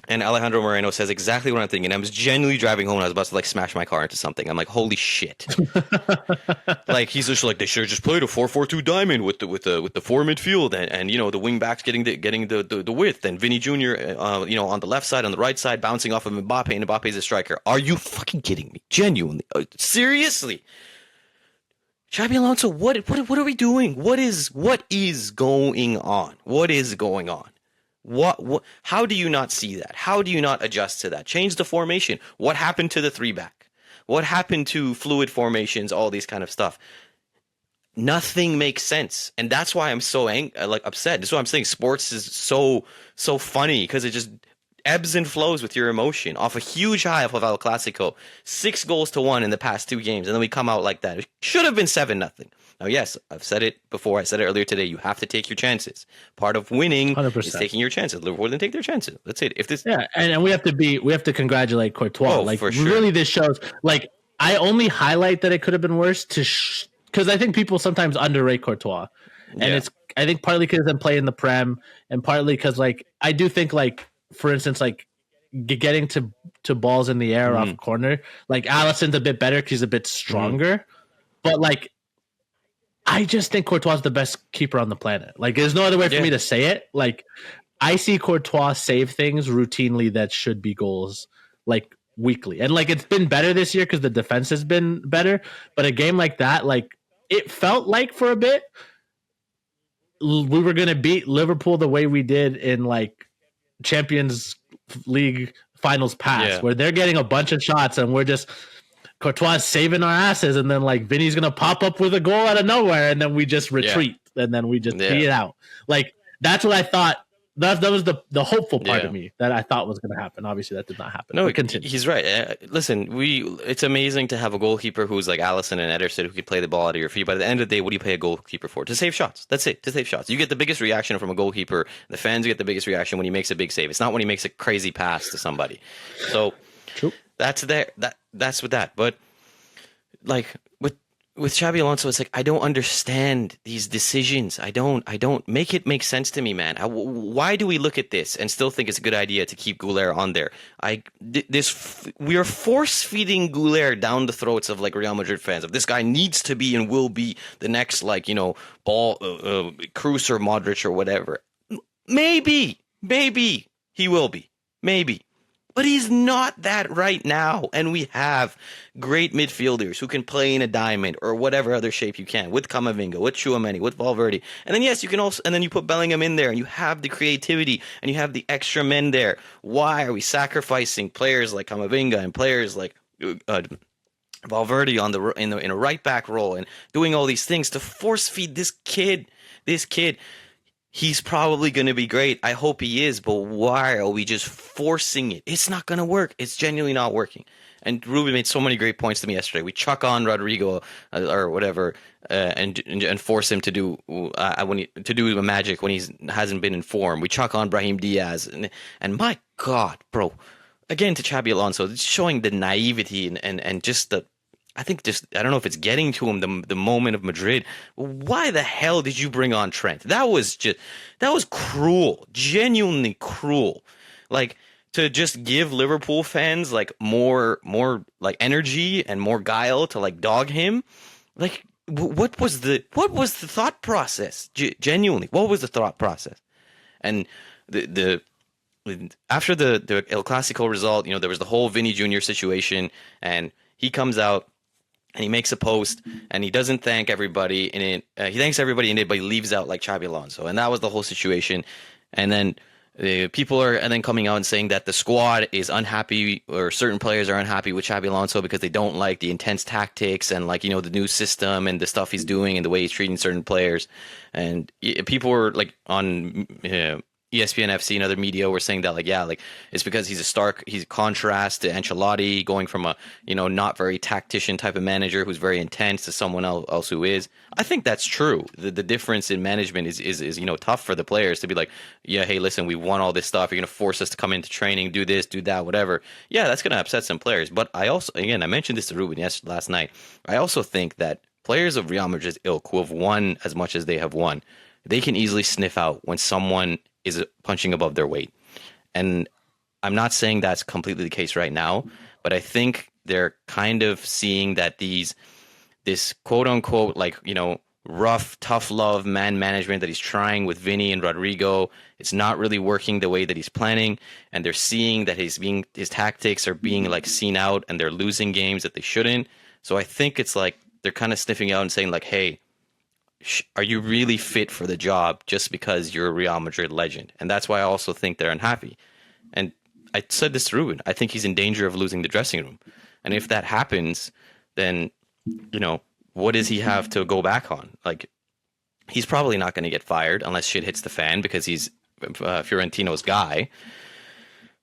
And Alejandro Moreno says exactly what I'm thinking. I was genuinely driving home and I was about to like smash my car into something. I'm like, holy shit. Like he's just like, they should have just played a 4-4-2 diamond with the 4 midfield and the wing backs getting the width and Vinny Jr. On the left side, on the right side, bouncing off of Mbappe, and Mbappe's a striker. Are you fucking kidding me? Genuinely. Seriously. Xabi Alonso, what are we doing? What is going on? What is going on? What? How do you not see that? How do you not adjust to that? Change the formation. What happened to the 3-back? What happened to fluid formations? All these kind of stuff. Nothing makes sense, and that's why I'm so upset. That's why I'm saying sports is so funny, because it just ebbs and flows with your emotion off a huge high of El Clasico, 6-1 in the past 2 games, and then we come out like that. It should have been 7-0. Now, yes, I've said it before. I said it earlier today. You have to take your chances. Part of winning 100%. Is taking your chances. Liverpool didn't take their chances. That's it.
And we have to congratulate Courtois.
For sure.
Really, this shows. Like, I only highlight that it could have been worse because I think people sometimes underrate Courtois, and it's I think partly because I'm playing the Prem, and partly because I do think for instance getting to balls in the air off corner, Alisson's a bit better because he's a bit stronger, but I just think Courtois is the best keeper on the planet. There's no other way for me to say it. I see Courtois save things routinely that should be goals, weekly. And it's been better this year because the defense has been better. But a game like that, it felt like for a bit we were going to beat Liverpool the way we did in Champions League finals past, where they're getting a bunch of shots and we're just Courtois saving our asses, and then Vinny's gonna pop up with a goal out of nowhere, and then we just retreat, and then we just beat it out. That's what I thought. That was the hopeful part of me that I thought was gonna happen. Obviously, that did not happen.
No, he's right. Listen, it's amazing to have a goalkeeper who's like Alisson and Ederson who can play the ball out of your feet. But at the end of the day, what do you pay a goalkeeper for? To save shots. That's it. To save shots. You get the biggest reaction from a goalkeeper. The fans get the biggest reaction when he makes a big save. It's not when he makes a crazy pass to somebody. So
true.
That's with that. But with Xabi Alonso, it's I don't understand these decisions. I don't make it make sense to me, man. Why do we look at this and still think it's a good idea to keep Goulet on there? We are force feeding Goulet down the throats of Real Madrid fans. Of this guy needs to be and will be the next ball Kroos or Modric or whatever. Maybe he will be. Maybe. But he's not that right now, and we have great midfielders who can play in a diamond or whatever other shape you can, with Camavinga, with Tchouaméni, with Valverde. And then yes, you can also, and then you put Bellingham in there, and you have the creativity, and you have the extra men there. Why are we sacrificing players like Camavinga and players like Valverde in a right back role and doing all these things to force feed this kid? He's probably going to be great. I hope he is, but why are we just forcing it? It's not going to work. It's genuinely not working. And Ruben made so many great points to me yesterday. We chuck on Rodrigo or whatever and force him to do a magic when he hasn't been in form. We chuck on Brahim Diaz and my God, bro. Again, to Xabi Alonso, it's showing the naivety and just the. I don't know if it's getting to him the moment of Madrid. Why the hell did you bring on Trent? That was cruel, genuinely cruel. To just give Liverpool fans more energy and more guile to dog him. What was the thought process? Genuinely, what was the thought process? And after the El Clasico result, there was the whole Vinny Jr. situation, and he comes out. And he makes a post, and he doesn't thank everybody in it. He thanks everybody in it, but he leaves out Xabi Alonso, and that was the whole situation. And then people are coming out and saying that the squad is unhappy, or certain players are unhappy with Xabi Alonso because they don't like the intense tactics and the new system and the stuff he's doing and the way he's treating certain players. And people were on. ESPN FC and other media were saying that it's because he's a contrast to Ancelotti, going from a not very tactician type of manager who's very intense to someone else who is. I think that's true. The difference in management is tough for the players to be hey, listen, we won all this stuff. You're gonna force us to come into training, do this, do that, whatever. Yeah, that's gonna upset some players. But I also, again, I mentioned this to Ruben last night. I also think that players of Real Madrid's ilk who have won as much as they have won, they can easily sniff out when someone is punching above their weight. And I'm not saying that's completely the case right now, but I think they're kind of seeing that this quote unquote, rough, tough love man management that he's trying with Vinny and Rodrigo, it's not really working the way that he's planning. And they're seeing that his tactics are being seen out, and they're losing games that they shouldn't. So I think it's they're kind of sniffing out and saying hey, are you really fit for the job just because you're a Real Madrid legend? And that's why I also think they're unhappy. And I said this to Ruben. I think he's in danger of losing the dressing room. And if that happens, then, what does he have to go back on? Like, he's probably not going to get fired unless shit hits the fan because he's Fiorentino's guy.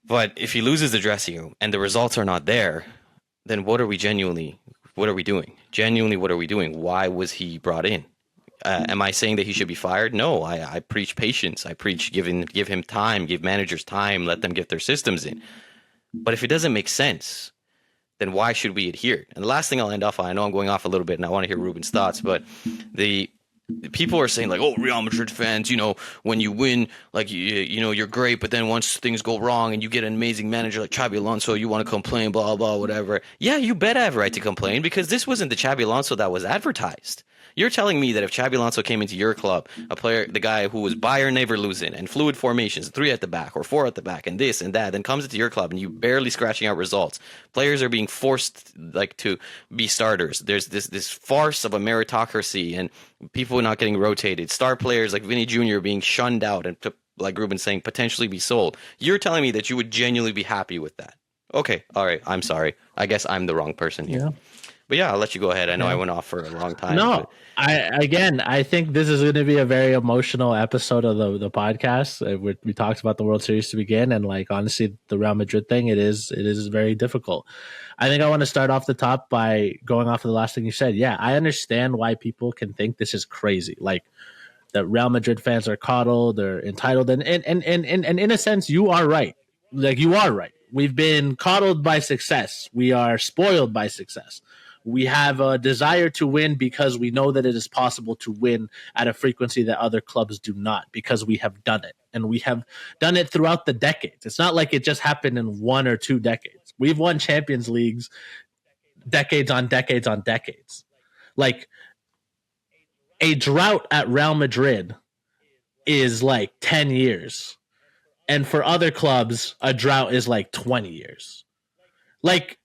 But if he loses the dressing room and the results are not there, then what are we doing? Genuinely, what are we doing? Why was he brought in? Am I saying that he should be fired? No, I preach patience. I preach give him time, give managers time, let them get their systems in. But if it doesn't make sense, then why should we adhere? And the last thing I'll end off on, I know I'm going off a little bit and I want to hear Ruben's thoughts, but the people are saying like, oh, Real Madrid fans, when you win, like, you're great, but then once things go wrong and you get an amazing manager like Xabi Alonso, you want to complain, blah, blah, whatever. Yeah, you bet I have a right to complain because this wasn't the Xabi Alonso that was advertised. You're telling me that if Xabi Alonso came into your club, the guy who was Bayern never losing and fluid formations, 3 at the back or 4 at the back and this and that, then comes into your club and you barely scratching out results. Players are being forced to be starters. There's this farce of a meritocracy and people not getting rotated. Star players like Vinny Jr. being shunned out and, like Ruben saying, potentially be sold. You're telling me that you would genuinely be happy with that. Okay, all right, I'm sorry. I guess I'm the wrong person here. Yeah. But yeah, I'll let you go ahead. I know I went off for a long time.
No, I think this is going to be a very emotional episode of the podcast. We talked about the World Series to begin, and like honestly, the Real Madrid thing, it is very difficult. I think I want to start off the top by going off of the last thing you said. Yeah, I understand why people can think this is crazy. Like that Real Madrid fans are coddled, they're entitled, and in a sense, you are right. Like you are right. We've been coddled by success. We are spoiled by success. We have a desire to win because we know that it is possible to win at a frequency that other clubs do not, because we have done it. And we have done it throughout the decades. It's not like it just happened in 1 or 2 decades. We've won Champions Leagues decades on decades on decades. Like a drought at Real Madrid is like 10 years. And for other clubs, a drought is like 20 years. Like,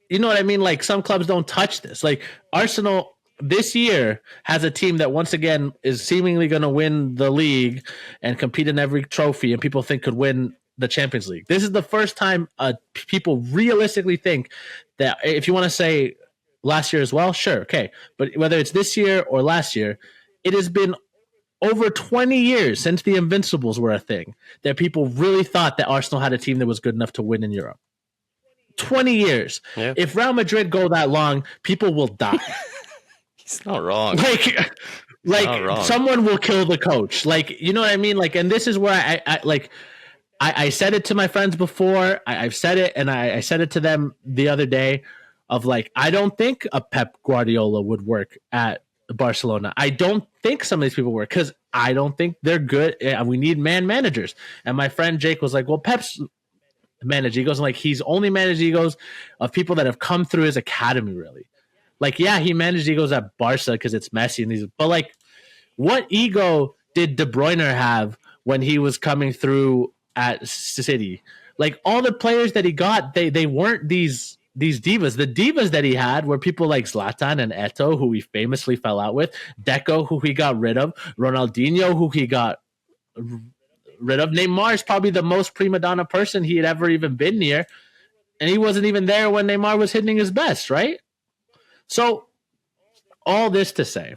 you know what I mean? Like some clubs don't touch this. Like Arsenal this year has a team that once again is seemingly going to win the league and compete in every trophy, and people think could win the Champions League. This is the first time people realistically think that. If you want to say last year as well, sure, okay. But whether it's this year or last year, it has been over 20 years since the Invincibles were a thing that people really thought that Arsenal had a team that was good enough to win in Europe. 20 years. Yeah. If Real Madrid go that long, people will die.
He's not wrong.
Like not wrong. Someone will kill the coach. Like, you know what I mean? Like, and this is where I said it to my friends before. I've said it, and I said it to them the other day of like, I don't think a Pep Guardiola would work at Barcelona. I don't think some of these people work because I don't think they're good. We need managers. And my friend Jake was like, well, Pep's manage egos, and like he's only managed egos of people that have come through his academy, really. Like, yeah, he managed egos at Barca because it's Messi and these, but like, what ego did De Bruyne have when he was coming through at City? Like all the players that he got, they weren't these divas. The divas that he had were people like Zlatan and Eto'o, who he famously fell out with, Deco, who he got rid of, Ronaldinho, who he got rid of. Neymar is probably the most prima donna person he had ever even been near, and he wasn't even there when Neymar was hitting his best, right? So all this to say,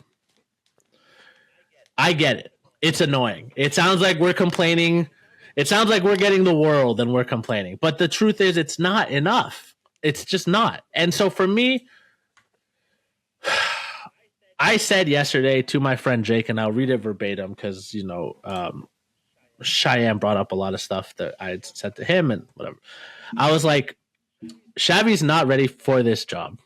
I get it. It's annoying. It sounds like we're complaining. It sounds like we're getting the world and we're complaining. But the truth is it's not enough. It's just not. And so for me, I said yesterday to my friend Jake, and I'll read it verbatim because, Shayan brought up a lot of stuff that I had said to him and whatever. I was like, Xavi's not ready for this job.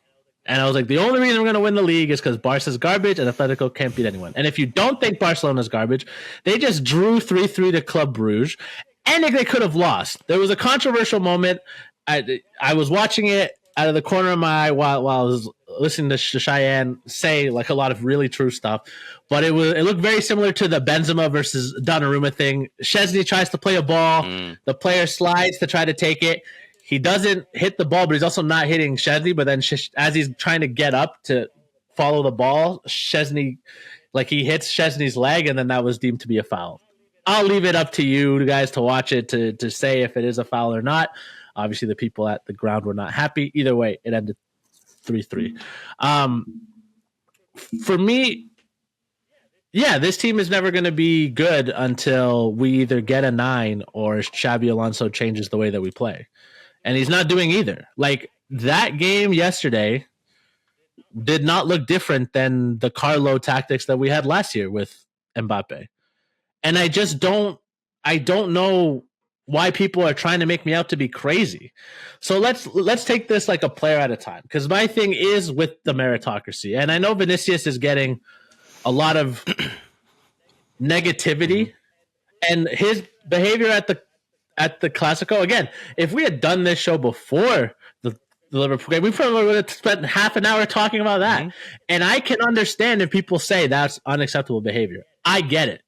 And I was like, the only reason we're going to win the league is because Barca's garbage and Atletico can't beat anyone. And if you don't think Barcelona's garbage, they just drew 3-3 to Club Bruges, and they could have lost. There was a controversial moment. I was watching it out of the corner of my eye while I was listening to Shayan say like a lot of really true stuff. But it looked very similar to the Benzema versus Donnarumma thing. Szczesny tries to play a ball. The player slides to try to take it. He doesn't hit the ball, but he's also not hitting Szczesny. But then as he's trying to get up to follow the ball, Szczesny Like he hits Chesney's leg, and then that was deemed to be a foul. I'll leave it up to you guys to watch it to say if it is a foul or not. Obviously, the people at the ground were not happy. Either way, it ended 3-3. For me, yeah, this team is never going to be good until we either get a 9 or Xabi Alonso changes the way that we play. And he's not doing either. Like, that game yesterday did not look different than the Carlo tactics that we had last year with Mbappe. And I don't know why people are trying to make me out to be crazy. So let's take this like a player at a time. Because my thing is with the meritocracy. And I know Vinicius is getting a lot of negativity, and his behavior at the Clasico. Again, if we had done this show before the Liverpool game, we probably would have spent half an hour talking about that. Mm-hmm. And I can understand if people say that's unacceptable behavior. I get it.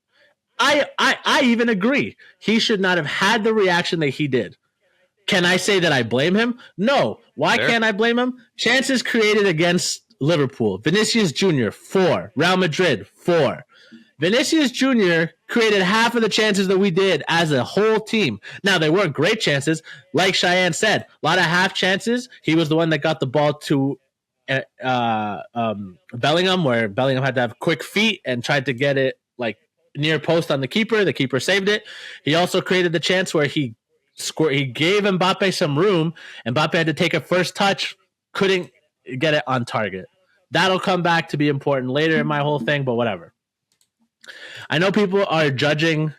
I even agree. He should not have had the reaction that he did. Can I say that I blame him? No. Why can't I blame him? Chances created against Liverpool. Vinicius Jr., 4. Real Madrid, 4. Vinicius Jr. created half of the chances that we did as a whole team. Now, they weren't great chances. Like Shayan said, a lot of half chances. He was the one that got the ball to Bellingham, where Bellingham had to have quick feet and tried to get it like near post on the keeper. The keeper saved it. He also created the chance where he gave Mbappe some room. Mbappe had to take a first touch, couldn't get it on target. That'll come back to be important later in my whole thing, but whatever. I know people are judging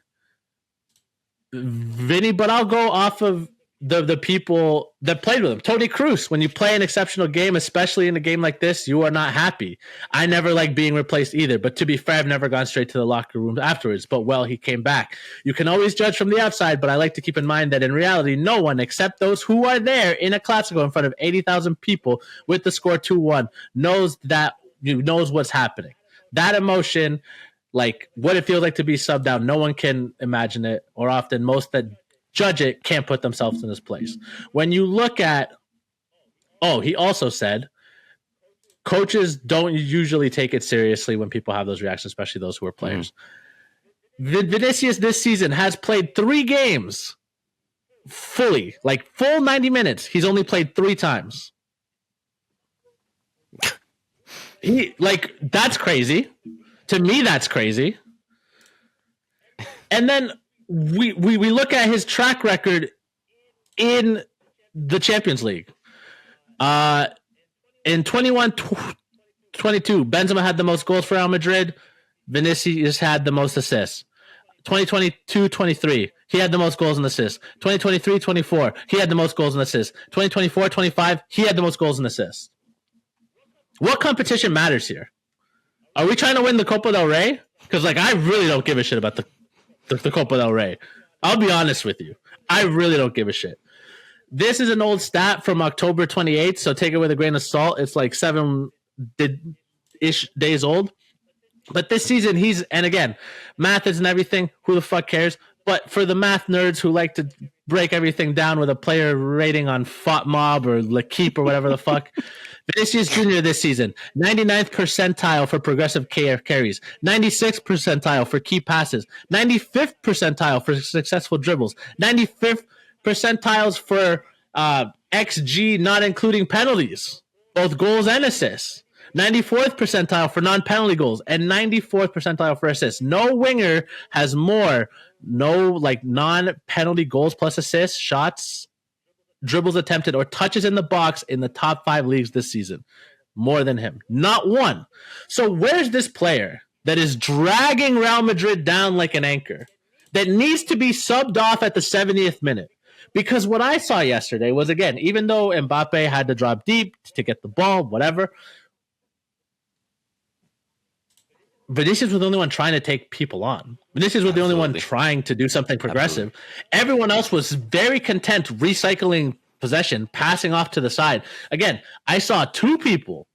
Vinny, but I'll go off of the people that played with him. Toni Kroos, when you play an exceptional game, especially in a game like this, you are not happy. I never like being replaced either, but to be fair, I've never gone straight to the locker room afterwards, but well, he came back. You can always judge from the outside, but I like to keep in mind that in reality, no one except those who are there in a Clasico in front of 80,000 people with the score 2-1 knows what's happening. That emotion, like what it feels like to be subbed out, no one can imagine it, or often most that judge it can't put themselves in his place. When you look at, he also said, coaches don't usually take it seriously when people have those reactions, especially those who are players. Vinicius this season has played 3 games fully, like full 90 minutes. He's only played 3 times. That's crazy. To me, that's crazy. And then we look at his track record in the Champions League. In 21-22, Benzema had the most goals for Real Madrid. Vinicius had the most assists. 2022-23, he had the most goals and assists. 2023-24, he had the most goals and assists. 2024-25, he had the most goals and assists. What competition matters here? Are we trying to win the Copa del Rey? Because I really don't give a shit about the Copa del Rey. I'll be honest with you. I really don't give a shit. This is an old stat from October 28th, so take it with a grain of salt. It's like 7-ish days old. But this season, and again, math isn't everything. Who the fuck cares? But for the math nerds who like to break everything down with a player rating on FOTMob or L'Equipe or whatever the fuck, Vinicius Jr. this season, 99th percentile for progressive carries, 96th percentile for key passes, 95th percentile for successful dribbles, 95th percentiles for XG not including penalties, both goals and assists. 94th percentile for non-penalty goals and 94th percentile for assists. No winger has more non-penalty goals plus assists, shots, dribbles attempted, or touches in the box in the top 5 leagues this season. More than him. Not one. So where's this player that is dragging Real Madrid down like an anchor that needs to be subbed off at the 70th minute? Because what I saw yesterday was, again, even though Mbappe had to drop deep to get the ball, whatever, Vinicius was the only one trying to take people on. Vinicius was the only one trying to do something progressive. Absolutely. Everyone else was very content recycling possession, passing off to the side. Again, I saw 2 people,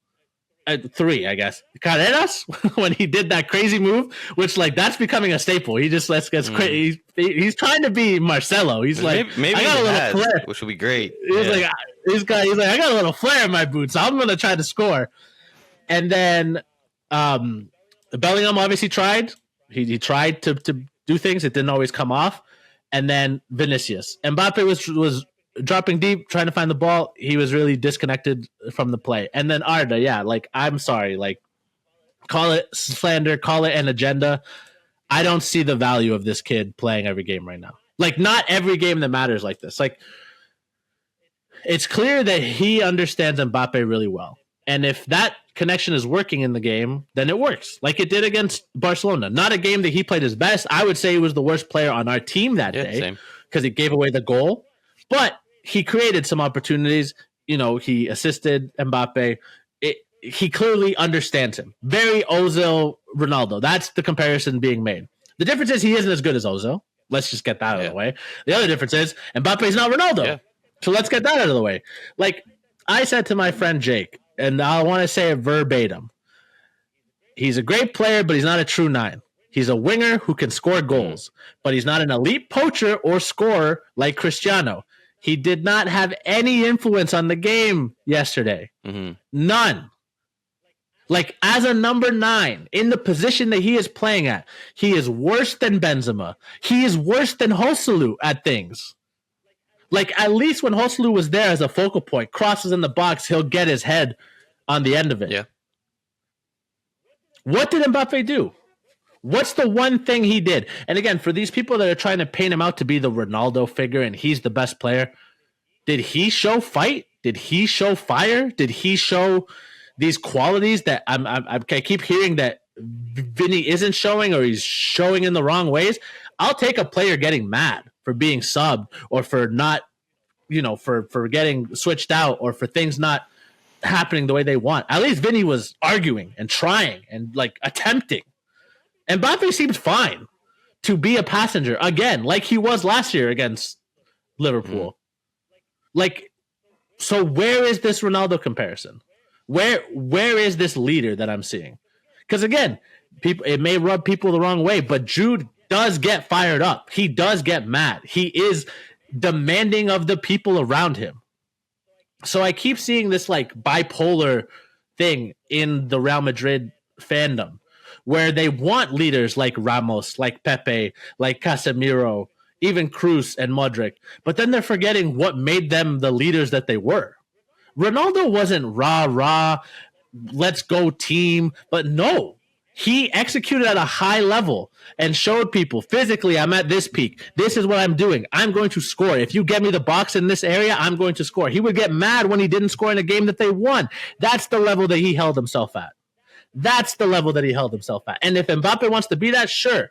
3, I guess. Carreras, when he did that crazy move, which that's becoming a staple. He just gets crazy. He's trying to be Marcelo. He's maybe I got a little flair,
which would be great.
He's like, I got a little flair in my boots, so I'm going to try to score. And then Bellingham obviously tried. He tried to do things. It didn't always come off. And then Vinicius. Mbappe was dropping deep, trying to find the ball. He was really disconnected from the play. And then Arda, yeah, like, I'm sorry. Like, call it slander, call it an agenda. I don't see the value of this kid playing every game right now. Like, not every game that matters like this. Like, it's clear that he understands Mbappe really well. And if that connection is working in the game, then it works. Like it did against Barcelona. Not a game that he played his best. I would say he was the worst player on our team that day because he gave away the goal. But he created some opportunities. You know, he assisted Mbappe. He clearly understands him. Very Ozil, Ronaldo. That's the comparison being made. The difference is he isn't as good as Ozil. Let's just get that out of the way. The other difference is Mbappe is not Ronaldo. Yeah. So let's get that out of the way. Like I said to my friend Jake, and I want to say it verbatim. He's a great player, but he's not a true 9. He's a winger who can score goals, but he's not an elite poacher or scorer like Cristiano. He did not have any influence on the game yesterday. None. Like, as a number 9, in the position that he is playing at, he is worse than Benzema. He is worse than Joselu at things. Like, at least when Joselu was there as a focal point, crosses in the box, he'll get his head on the end of it.
Yeah.
What did Mbappe do? What's the one thing he did? And again, for these people that are trying to paint him out to be the Ronaldo figure and he's the best player, did he show fight? Did he show fire? Did he show these qualities that I keep hearing that Vinny isn't showing or he's showing in the wrong ways? I'll take a player getting mad for being subbed or for not, you know, for getting switched out or for things not happening the way they want. At least Vinny was arguing and trying and like attempting. And Mbappe seems fine to be a passenger again, like he was last year against Liverpool. Like, so where is this Ronaldo comparison? Where is this leader that I'm seeing? Because again, it may rub people the wrong way, but Jude does get fired up. He does get mad. He is demanding of the people around him. So I keep seeing this like bipolar thing in the Real Madrid fandom where they want leaders like Ramos, like Pepe, like Casemiro, even Cruz and Modric, but then they're forgetting what made them the leaders that they were. Ronaldo wasn't rah, let's go team, but no, he executed at a high level and showed people physically, I'm at this peak. This is what I'm doing. I'm going to score. If you get me the box in this area, I'm going to score. He would get mad when he didn't score in a game that they won. That's the level that he held himself at. That's the level that he held himself at. And if Mbappe wants to be that, sure,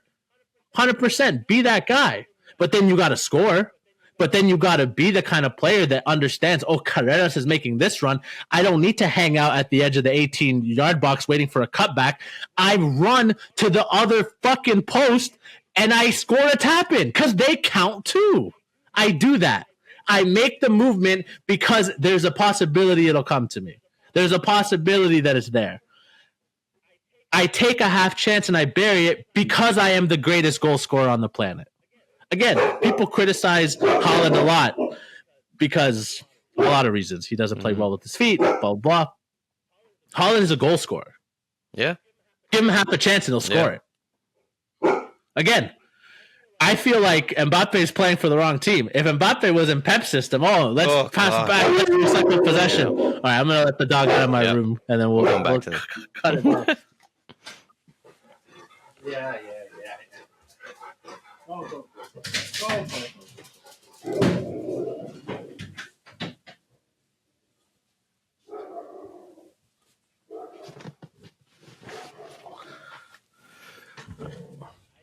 100%, be that guy. But then you got to score. But then you got to be the kind of player that understands, oh, Carreras is making this run. I don't need to hang out at the edge of the 18-yard box waiting for a cutback. I run to the other fucking post and I score a tap-in because they count too. I do that. I make the movement because there's a possibility it'll come to me. There's a possibility that it's there. I take a half chance and I bury it because I am the greatest goal scorer on the planet. Again, people criticize Haaland a lot because a lot of reasons. He doesn't play well with his feet, blah, blah, blah. Haaland is a goal scorer.
Yeah.
Give him half a chance and he'll score it. Again, I feel like Mbappe is playing for the wrong team. If Mbappe was in Pep's system, let's pass it back. Let's recycle possession. All right, I'm going to let the dog out of my room and then we'll
back to
cut it off. Yeah. Go.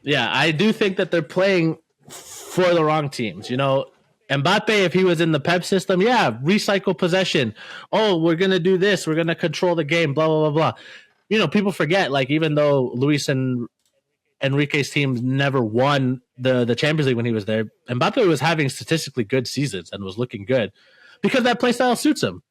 Yeah, I do think that they're playing for the wrong teams. You know, Mbappe, if he was in the Pep system, recycle possession. Oh, we're going to do this. We're going to control the game, blah, blah, blah, blah. You know, people forget, like, even though Luis and Enrique's team never won the Champions League when he was there, Mbappe was having statistically good seasons and was looking good because that play style suits him.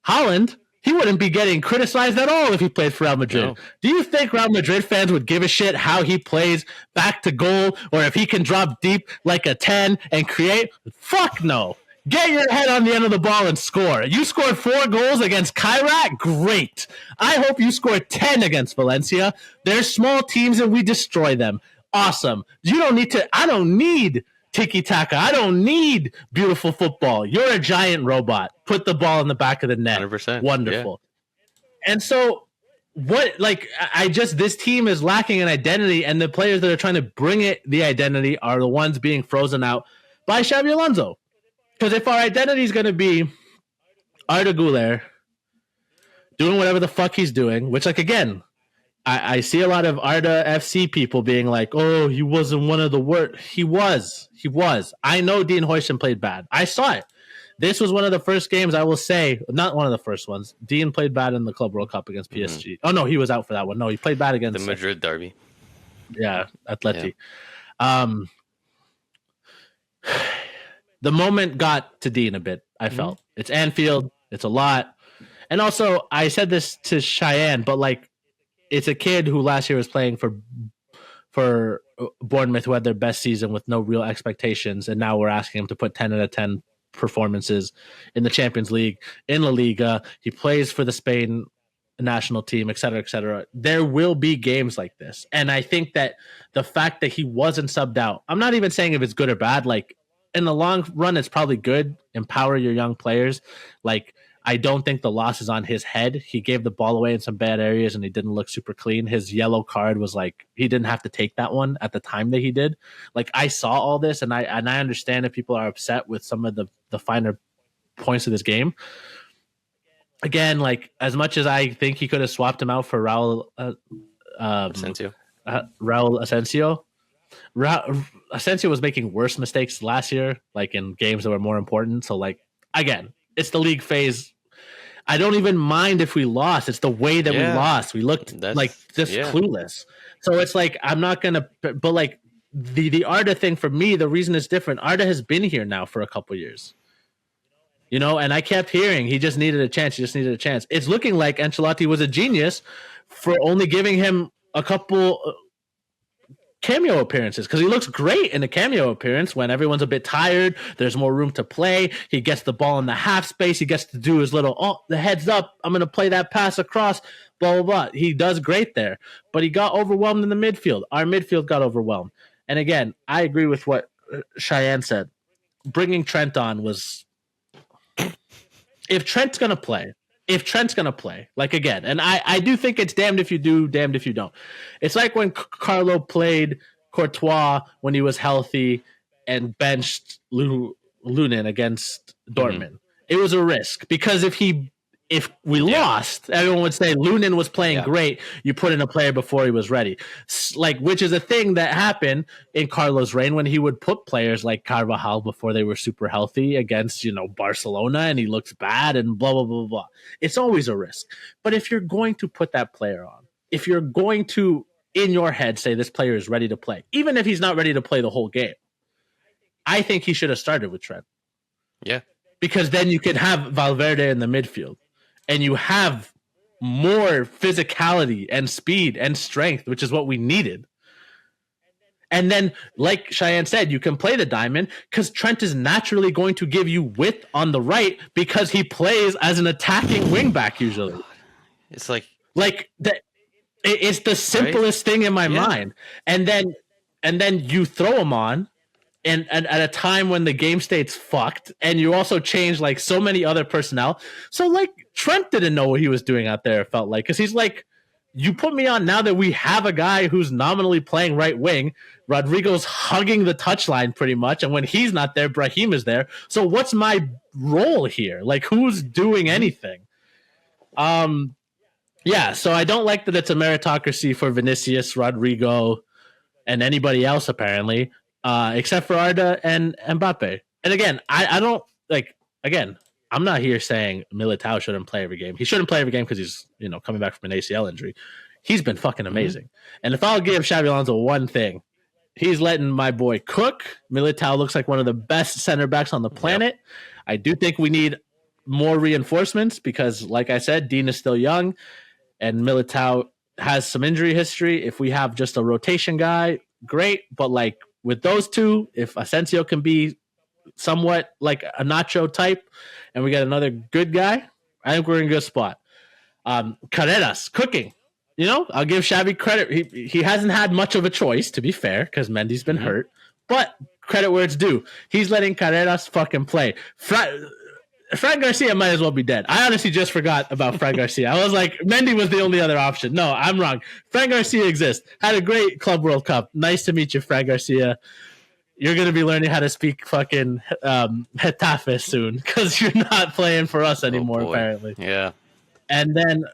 Haaland, he wouldn't be getting criticized at all if he played for Real Madrid. No. Do you think Real Madrid fans would give a shit how he plays back to goal or if he can drop deep like a 10 and create? Fuck no. Get your head on the end of the ball and score. You scored 4 goals against Kairat? Great. I hope you score 10 against Valencia. They're small teams and we destroy them. Awesome. You don't need to. I don't need tiki-taka. I don't need beautiful football. You're a giant robot. Put the ball in the back of the net.
100%.
Wonderful. Yeah. And so this team is lacking an identity, and the players that are trying to bring it the identity are the ones being frozen out by Xabi Alonso. Because if our identity is going to be Arda Güler doing whatever the fuck he's doing, which, like, again, I see a lot of Arda FC people being like, oh, he wasn't one of the worst. He was. I know Dean Huijsen played bad. I saw it. This was one of the first games, I will say, not one of the first ones. Dean played bad in the Club World Cup against PSG. Mm-hmm. Oh, no, he was out for that one. No, he played bad against...
the Madrid derby.
Yeah, Atleti. Yeah. The moment got to Dean a bit, I felt. It's Anfield. It's a lot. And also, I said this to Cheyenne, but, like, it's a kid who last year was playing for Bournemouth, who had their best season with no real expectations, and now we're asking him to put 10 out of 10 performances in the Champions League, in La Liga. He plays for the Spain national team, et cetera, et cetera. There will be games like this. And I think that the fact that he wasn't subbed out, I'm not even saying if it's good or bad, like, in the long run, it's probably good. Empower your young players. Like, I don't think the loss is on his head. He gave the ball away in some bad areas and he didn't look super clean. His yellow card was like, he didn't have to take that one at the time that he did. Like, I saw all this and I understand if people are upset with some of the finer points of this game. Again, like, as much as I think he could have swapped him out for Raul Asensio. Asensio was making worse mistakes last year, like in games that were more important. So, like, again, it's the league phase. I don't even mind if we lost. It's the way that we lost. We looked clueless. So it's like, I'm not gonna. But like the Arda thing for me, the reason it's different. Arda has been here now for a couple years, and I kept hearing he just needed a chance. It's looking like Ancelotti was a genius for only giving him a couple cameo appearances, because he looks great in a cameo appearance when everyone's a bit tired. There's more room to play. He gets the ball in the half space. He gets to do his little, the heads up, I'm going to play that pass across, blah, blah, blah. He does great there, but he got overwhelmed in the midfield. Our midfield got overwhelmed. And again, I agree with what Cheyenne said. Bringing Trent on was, if Trent's going to play, like, again, and I do think it's damned if you do, damned if you don't. It's like when Carlo played Courtois when he was healthy and benched Lunin against Dortmund. Mm-hmm. It was a risk, because if we lost, everyone would say Lunin was playing great. You put in a player before he was ready, like, which is a thing that happened in Carlo's reign when he would put players like Carvajal before they were super healthy against, Barcelona, and he looks bad and blah, blah, blah, blah. It's always a risk. But if you're going to put that player on, if you're going to, in your head, say this player is ready to play, even if he's not ready to play the whole game, I think he should have started with Trent.
Yeah.
Because then you can have Valverde in the midfield. And you have more physicality and speed and strength, which is what we needed. And then, like Cheyenne said, you can play the diamond because Trent is naturally going to give you width on the right because he plays as an attacking wingback usually.
It's like
it's the simplest thing in my mind. And then you throw him on. And at a time when the game state's fucked, and you also change like so many other personnel. So like Trent didn't know what he was doing out there, it felt like, because he's like, you put me on now that we have a guy who's nominally playing right wing. Rodrigo's hugging the touchline pretty much, and when he's not there, Brahim is there. So what's my role here? Like, who's doing anything? Yeah, so I don't like that it's a meritocracy for Vinicius, Rodrigo, and anybody else apparently. Except for Arda and Mbappe. And again, I don't like, again, I'm not here saying Militao shouldn't play every game. He shouldn't play every game because he's, coming back from an ACL injury. He's been fucking amazing. Mm-hmm. And if I'll give Xabi Alonso one thing, he's letting my boy cook. Militao looks like one of the best center backs on the planet. Yep. I do think we need more reinforcements because, like I said, Dean is still young and Militao has some injury history. If we have just a rotation guy, great. But like, with those two, if Asensio can be somewhat like a Nacho type, and we got another good guy, I think we're in a good spot. Carreras cooking. I'll give Xabi credit. He hasn't had much of a choice, to be fair, because Mendy's been hurt. But credit where it's due. He's letting Carreras fucking play. Fran Garcia might as well be dead. I honestly just forgot about Fran Garcia. I was like, Mendy was the only other option. No, I'm wrong. Fran Garcia exists. Had a great Club World Cup. Nice to meet you, Fran Garcia. You're going to be learning how to speak fucking Getafe soon because you're not playing for us anymore, apparently.
Yeah.
And then,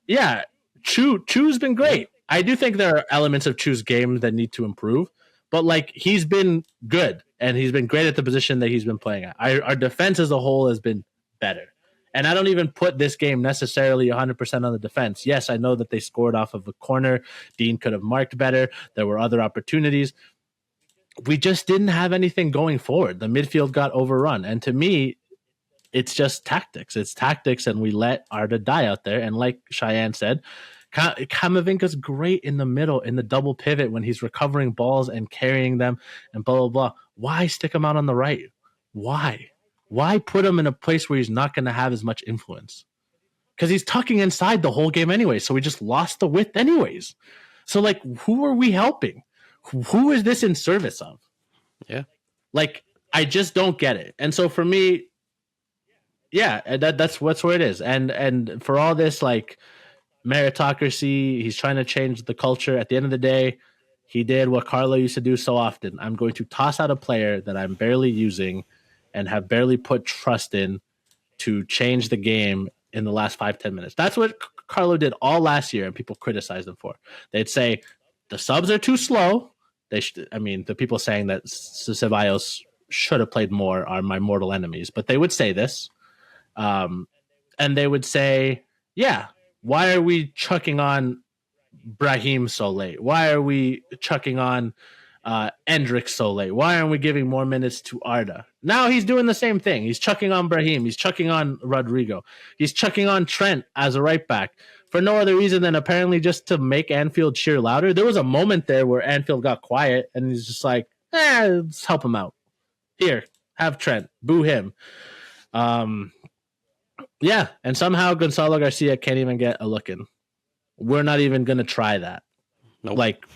yeah, Chu's been great. I do think there are elements of Chu's game that need to improve, but like he's been good and he's been great at the position that he's been playing at. Our defense as a whole has been better. And I don't even put this game necessarily 100% on the defense. Yes, I know that they scored off of a corner. Dean could have marked better. There were other opportunities. We just didn't have anything going forward. The midfield got overrun. And to me, it's just tactics. It's tactics, and we let Arda die out there. And like Shayan said, Camavinga's great in the middle, in the double pivot when he's recovering balls and carrying them and blah, blah, blah. Why stick him out on the right? Why? Why put him in a place where he's not going to have as much influence? Because he's tucking inside the whole game anyway, so we just lost the width anyways. So, like, who are we helping? Who is this in service of?
Yeah.
Like, I just don't get it. And so for me, yeah, that's where it is. And for all this, like, meritocracy, he's trying to change the culture. At the end of the day, he did what Carlo used to do so often. I'm going to toss out a player that I'm barely using and have barely put trust in to change the game in the last 5-10 minutes. That's what Carlo did all last year, and people criticized him for. They'd say, the subs are too slow. The people saying that Ceballos should have played more are my mortal enemies, but they would say this. And they would say, yeah, why are we chucking on Brahim so late? Why are we chucking on Endrick so late? Why aren't we giving more minutes to Arda? Now he's doing the same thing. He's chucking on Brahim. He's chucking on Rodrigo. He's chucking on Trent as a right back for no other reason than apparently just to make Anfield cheer louder. There was a moment there where Anfield got quiet and he's just like, let's help him out. Here, have Trent. Boo him. Yeah, and somehow Gonzalo Garcia can't even get a look in. We're not even going to try that.
Nope.
Like,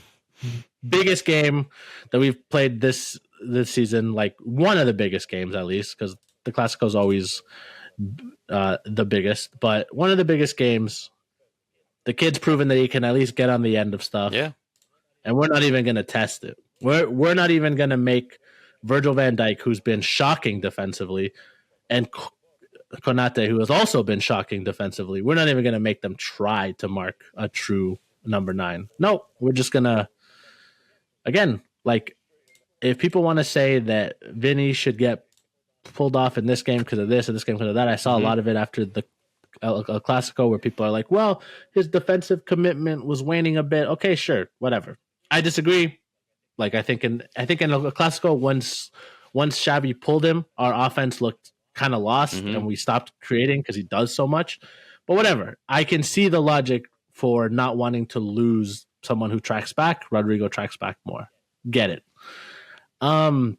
biggest game that we've played this season, like one of the biggest games at least, because the Clasico is always the biggest, but one of the biggest games. The kid's proven that he can at least get on the end of stuff.
Yeah.
And we're not even going to test it. We're not even going to make Virgil van Dijk, who's been shocking defensively, and Konate, who has also been shocking defensively, we're not even going to make them try to mark a true number 9. No, we're just going to, again, like, if people want to say that Vinny should get pulled off in this game because of this and this game because of that, I saw a lot of it after the El Clasico where people are like, well, his defensive commitment was waning a bit. Okay, sure, whatever. I disagree. Like, I think in El Clasico, once Xabi pulled him, our offense looked kind of lost and we stopped creating because he does so much. But whatever. I can see the logic for not wanting to lose someone who tracks back. Rodrigo tracks back more. Get it. How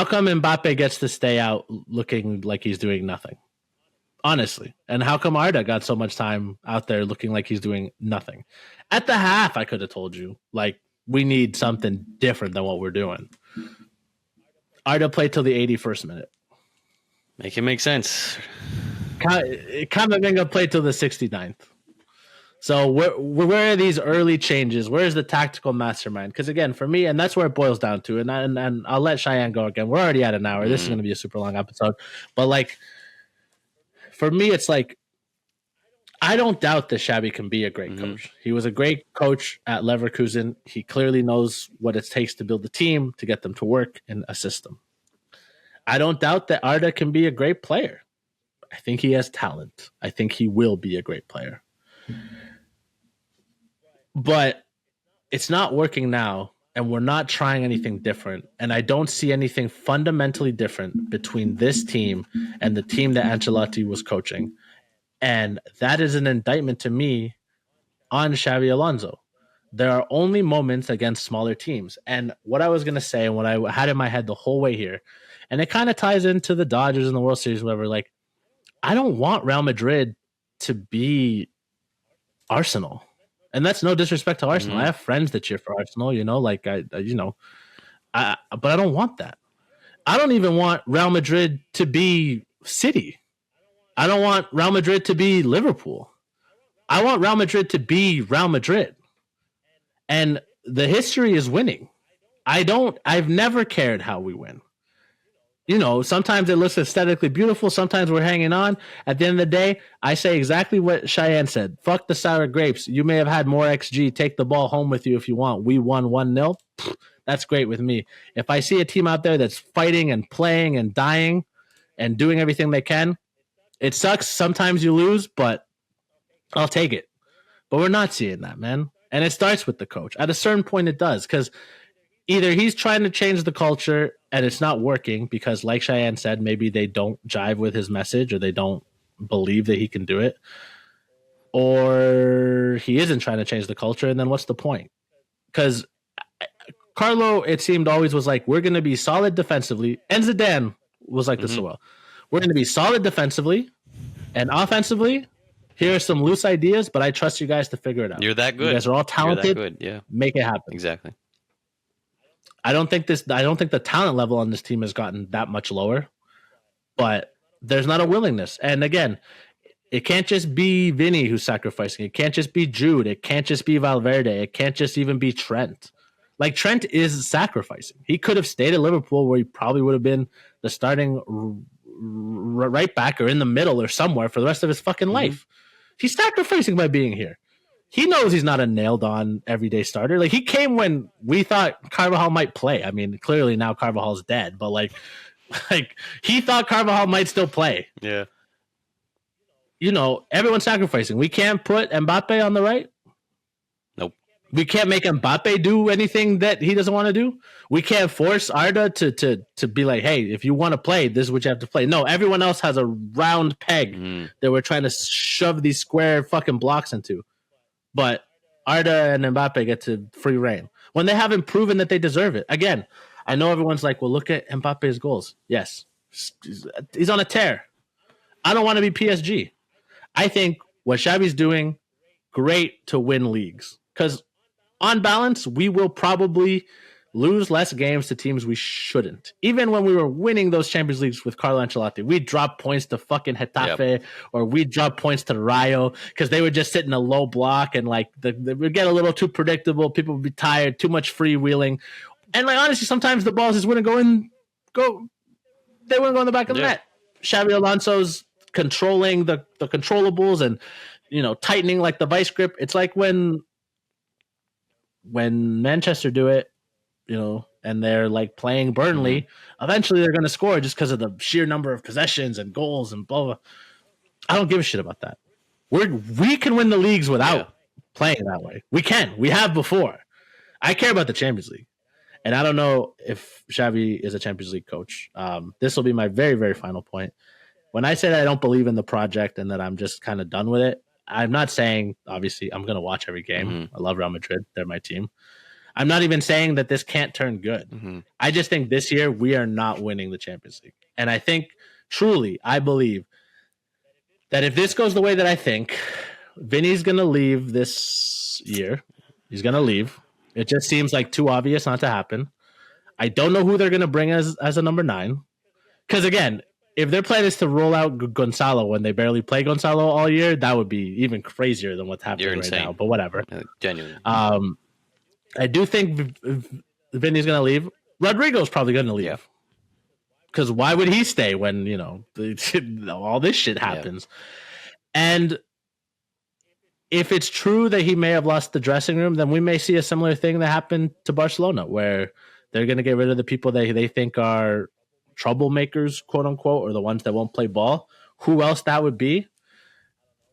come Mbappe gets to stay out looking like he's doing nothing? Honestly. And how come Arda got so much time out there looking like he's doing nothing? At the half, I could have told you, like, we need something different than what we're doing. Arda played till the 81st minute.
Make it make sense.
Camavinga played till the 69th. So where are these early changes? Where is the tactical mastermind? Because again, for me, and that's where it boils down to, and I'll let Shayan go again. We're already at an hour. This is going to be a super long episode. But like, for me, it's like, I don't doubt that Xabi can be a great coach. He was a great coach at Leverkusen. He clearly knows what it takes to build a team, to get them to work in a system. I don't doubt that Arda can be a great player. I think he has talent. I think he will be a great player. But it's not working now, and we're not trying anything different. And I don't see anything fundamentally different between this team and the team that Ancelotti was coaching. And that is an indictment to me on Xabi Alonso. there are only moments against smaller teams. And what I was going to say and what I had in my head the whole way here, and it kind of ties into the Dodgers in the World Series, whatever, like, I don't want Real Madrid to be Arsenal. And that's no disrespect to Arsenal. I have friends that cheer for Arsenal, like but I don't want that. I don't even want Real Madrid to be City. I don't want Real Madrid to be Liverpool. I want Real Madrid to be Real Madrid. And the history is winning. I've never cared how we win. Sometimes it looks aesthetically beautiful. Sometimes we're hanging on. At the end of the day, I say exactly what Shayan said. Fuck the sour grapes. You may have had more XG. Take the ball home with you if you want. We won 1-0. That's great with me. If I see a team out there that's fighting and playing and dying and doing everything they can, it sucks. Sometimes you lose, but I'll take it. But we're not seeing that, man. And it starts with the coach. At a certain point, it does, because either he's trying to change the culture and it's not working because, like Cheyenne said, maybe they don't jive with his message or they don't believe that he can do it, or he isn't trying to change the culture. And then what's the point? Because Carlo, it seemed, always was like, we're going to be solid defensively. And Zidane was like this as well. We're going to be solid defensively and offensively. Here are some loose ideas, but I trust you guys to figure it out.
You're that good.
You guys are all talented.
You're that good. Yeah.
Make it happen.
Exactly.
I don't think the talent level on this team has gotten that much lower, but there's not a willingness. And again, it can't just be Vinny who's sacrificing. It can't just be Jude. It can't just be Valverde. It can't just even be Trent. Like, Trent is sacrificing. He could have stayed at Liverpool, where he probably would have been the starting right back or in the middle or somewhere for the rest of his fucking life. He's sacrificing by being here. He knows he's not a nailed-on everyday starter. Like, he came when we thought Carvajal might play. I mean, clearly now Carvajal's dead, but like he thought Carvajal might still play.
Yeah.
Everyone's sacrificing. We can't put Mbappe on the right.
Nope.
We can't make Mbappe do anything that he doesn't want to do. We can't force Arda to be like, hey, if you want to play, this is what you have to play. No, everyone else has a round peg that we're trying to shove these square fucking blocks into. But Arda and Mbappe get to free reign when they haven't proven that they deserve it. Again, I know everyone's like, well, look at Mbappe's goals. Yes, he's on a tear. I don't want to be PSG. I think what Xabi's doing, great to win leagues. Because on balance, we will probably lose less games to teams we shouldn't. Even when we were winning those Champions Leagues with Carlo Ancelotti, we dropped points to fucking Getafe, or we dropped points to Rayo because they would just sit in a low block and like they would get a little too predictable. People would be tired, too much freewheeling, and like honestly, sometimes the balls just wouldn't go in. They wouldn't go in the back of the net. Xabi Alonso's controlling the controllables and tightening like the vice grip. It's like when Manchester do it. And they're like playing Burnley, eventually they're going to score just because of the sheer number of possessions and goals and blah, blah. I don't give a shit about that. We can win the leagues without playing that way. We can. We have before. I care about the Champions League. And I don't know if Xabi is a Champions League coach. This will be my very, very final point. When I say that I don't believe in the project and that I'm just kind of done with it, I'm not saying, obviously, I'm going to watch every game. I love Real Madrid. They're my team. I'm not even saying that this can't turn good. I just think this year we are not winning the Champions League. And I think, truly, I believe that if this goes the way that I think, Vinny's going to leave this year. He's going to leave. It just seems like too obvious not to happen. I don't know who they're going to bring as a number 9. Because, again, if their plan is to roll out Gonzalo when they barely play Gonzalo all year, that would be even crazier than what's happening right now. But whatever.
Genuinely.
I do think Vinny's going to leave. Rodrigo's probably going to leave. Because why would he stay when, all this shit happens? And if it's true that he may have lost the dressing room, then we may see a similar thing that happened to Barcelona, where they're going to get rid of the people they think are troublemakers, quote unquote, or the ones that won't play ball. Who else that would be?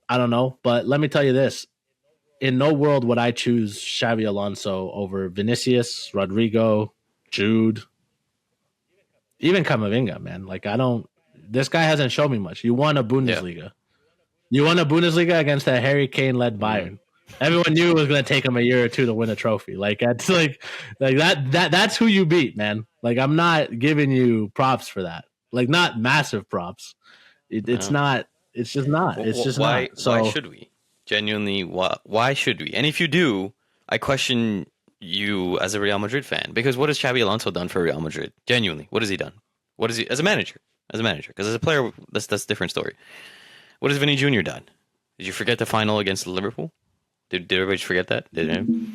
I don't know. But let me tell you this. In no world would I choose Xabi Alonso over Vinicius, Rodrigo, Jude, even Camavinga, man. Like, this guy hasn't shown me much. You won a Bundesliga. You won a Bundesliga against a Harry Kane-led Bayern. Everyone knew it was going to take him a year or two to win a trophy. Like that's like that's who you beat, man. Like I'm not giving you props for that. Like not massive props. It's not. It's just not. It's just not. So
why should we? Genuinely, why should we? And if you do, I question you as a Real Madrid fan, because what has Xabi Alonso done for Real Madrid? Genuinely, what has he done? What is he as a manager? As a manager, because as a player, that's a different story. What has Vinny Jr. done? Did you forget the final against Liverpool? Did everybody forget that? Did you?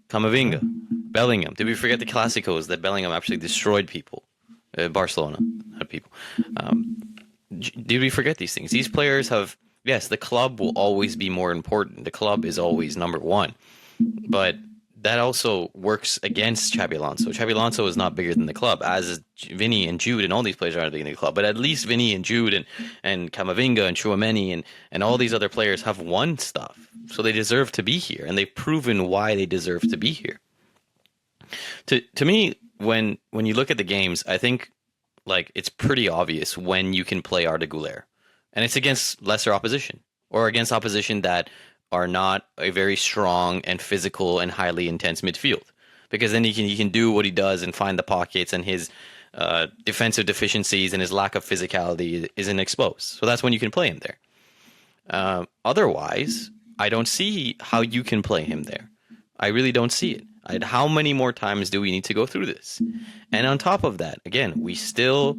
Camavinga, Bellingham. Did we forget the Clásicos that Bellingham actually destroyed people? Barcelona had people. Did we forget these things? These players have, yes, the club will always be more important. The club is always number one. But that also works against Xabi Alonso. Xabi Alonso is not bigger than the club, as is Vinny and Jude, and all these players aren't bigger than the club. But at least Vinny and Jude and Camavinga and Tchouaméni and all these other players have won stuff. So they deserve to be here, and they've proven why they deserve to be here. To me, when you look at the games, I think like it's pretty obvious when you can play Arda Güler. And it's against lesser opposition, or against opposition that are not a very strong and physical and highly intense midfield, because then he can do what he does and find the pockets, and his defensive deficiencies and his lack of physicality isn't exposed. So that's when you can play him there. Otherwise, I don't see how you can play him there. I really don't see it. How many more times do we need to go through this? And on top of that, again, we still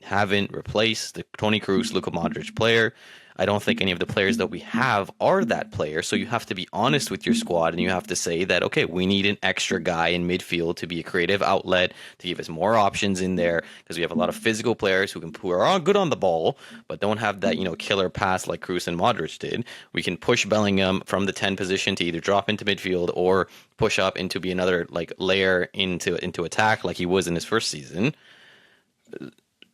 haven't replaced the Toni Kroos, Luka Modric player. I don't think any of the players that we have are that player. So you have to be honest with your squad, and you have to say that, okay, we need an extra guy in midfield to be a creative outlet, to give us more options in there, because we have a lot of physical players who are good on the ball, but don't have that, killer pass like Kroos and Modric did. We can push Bellingham from the 10 position to either drop into midfield or push up into be another like layer into attack like he was in his first season.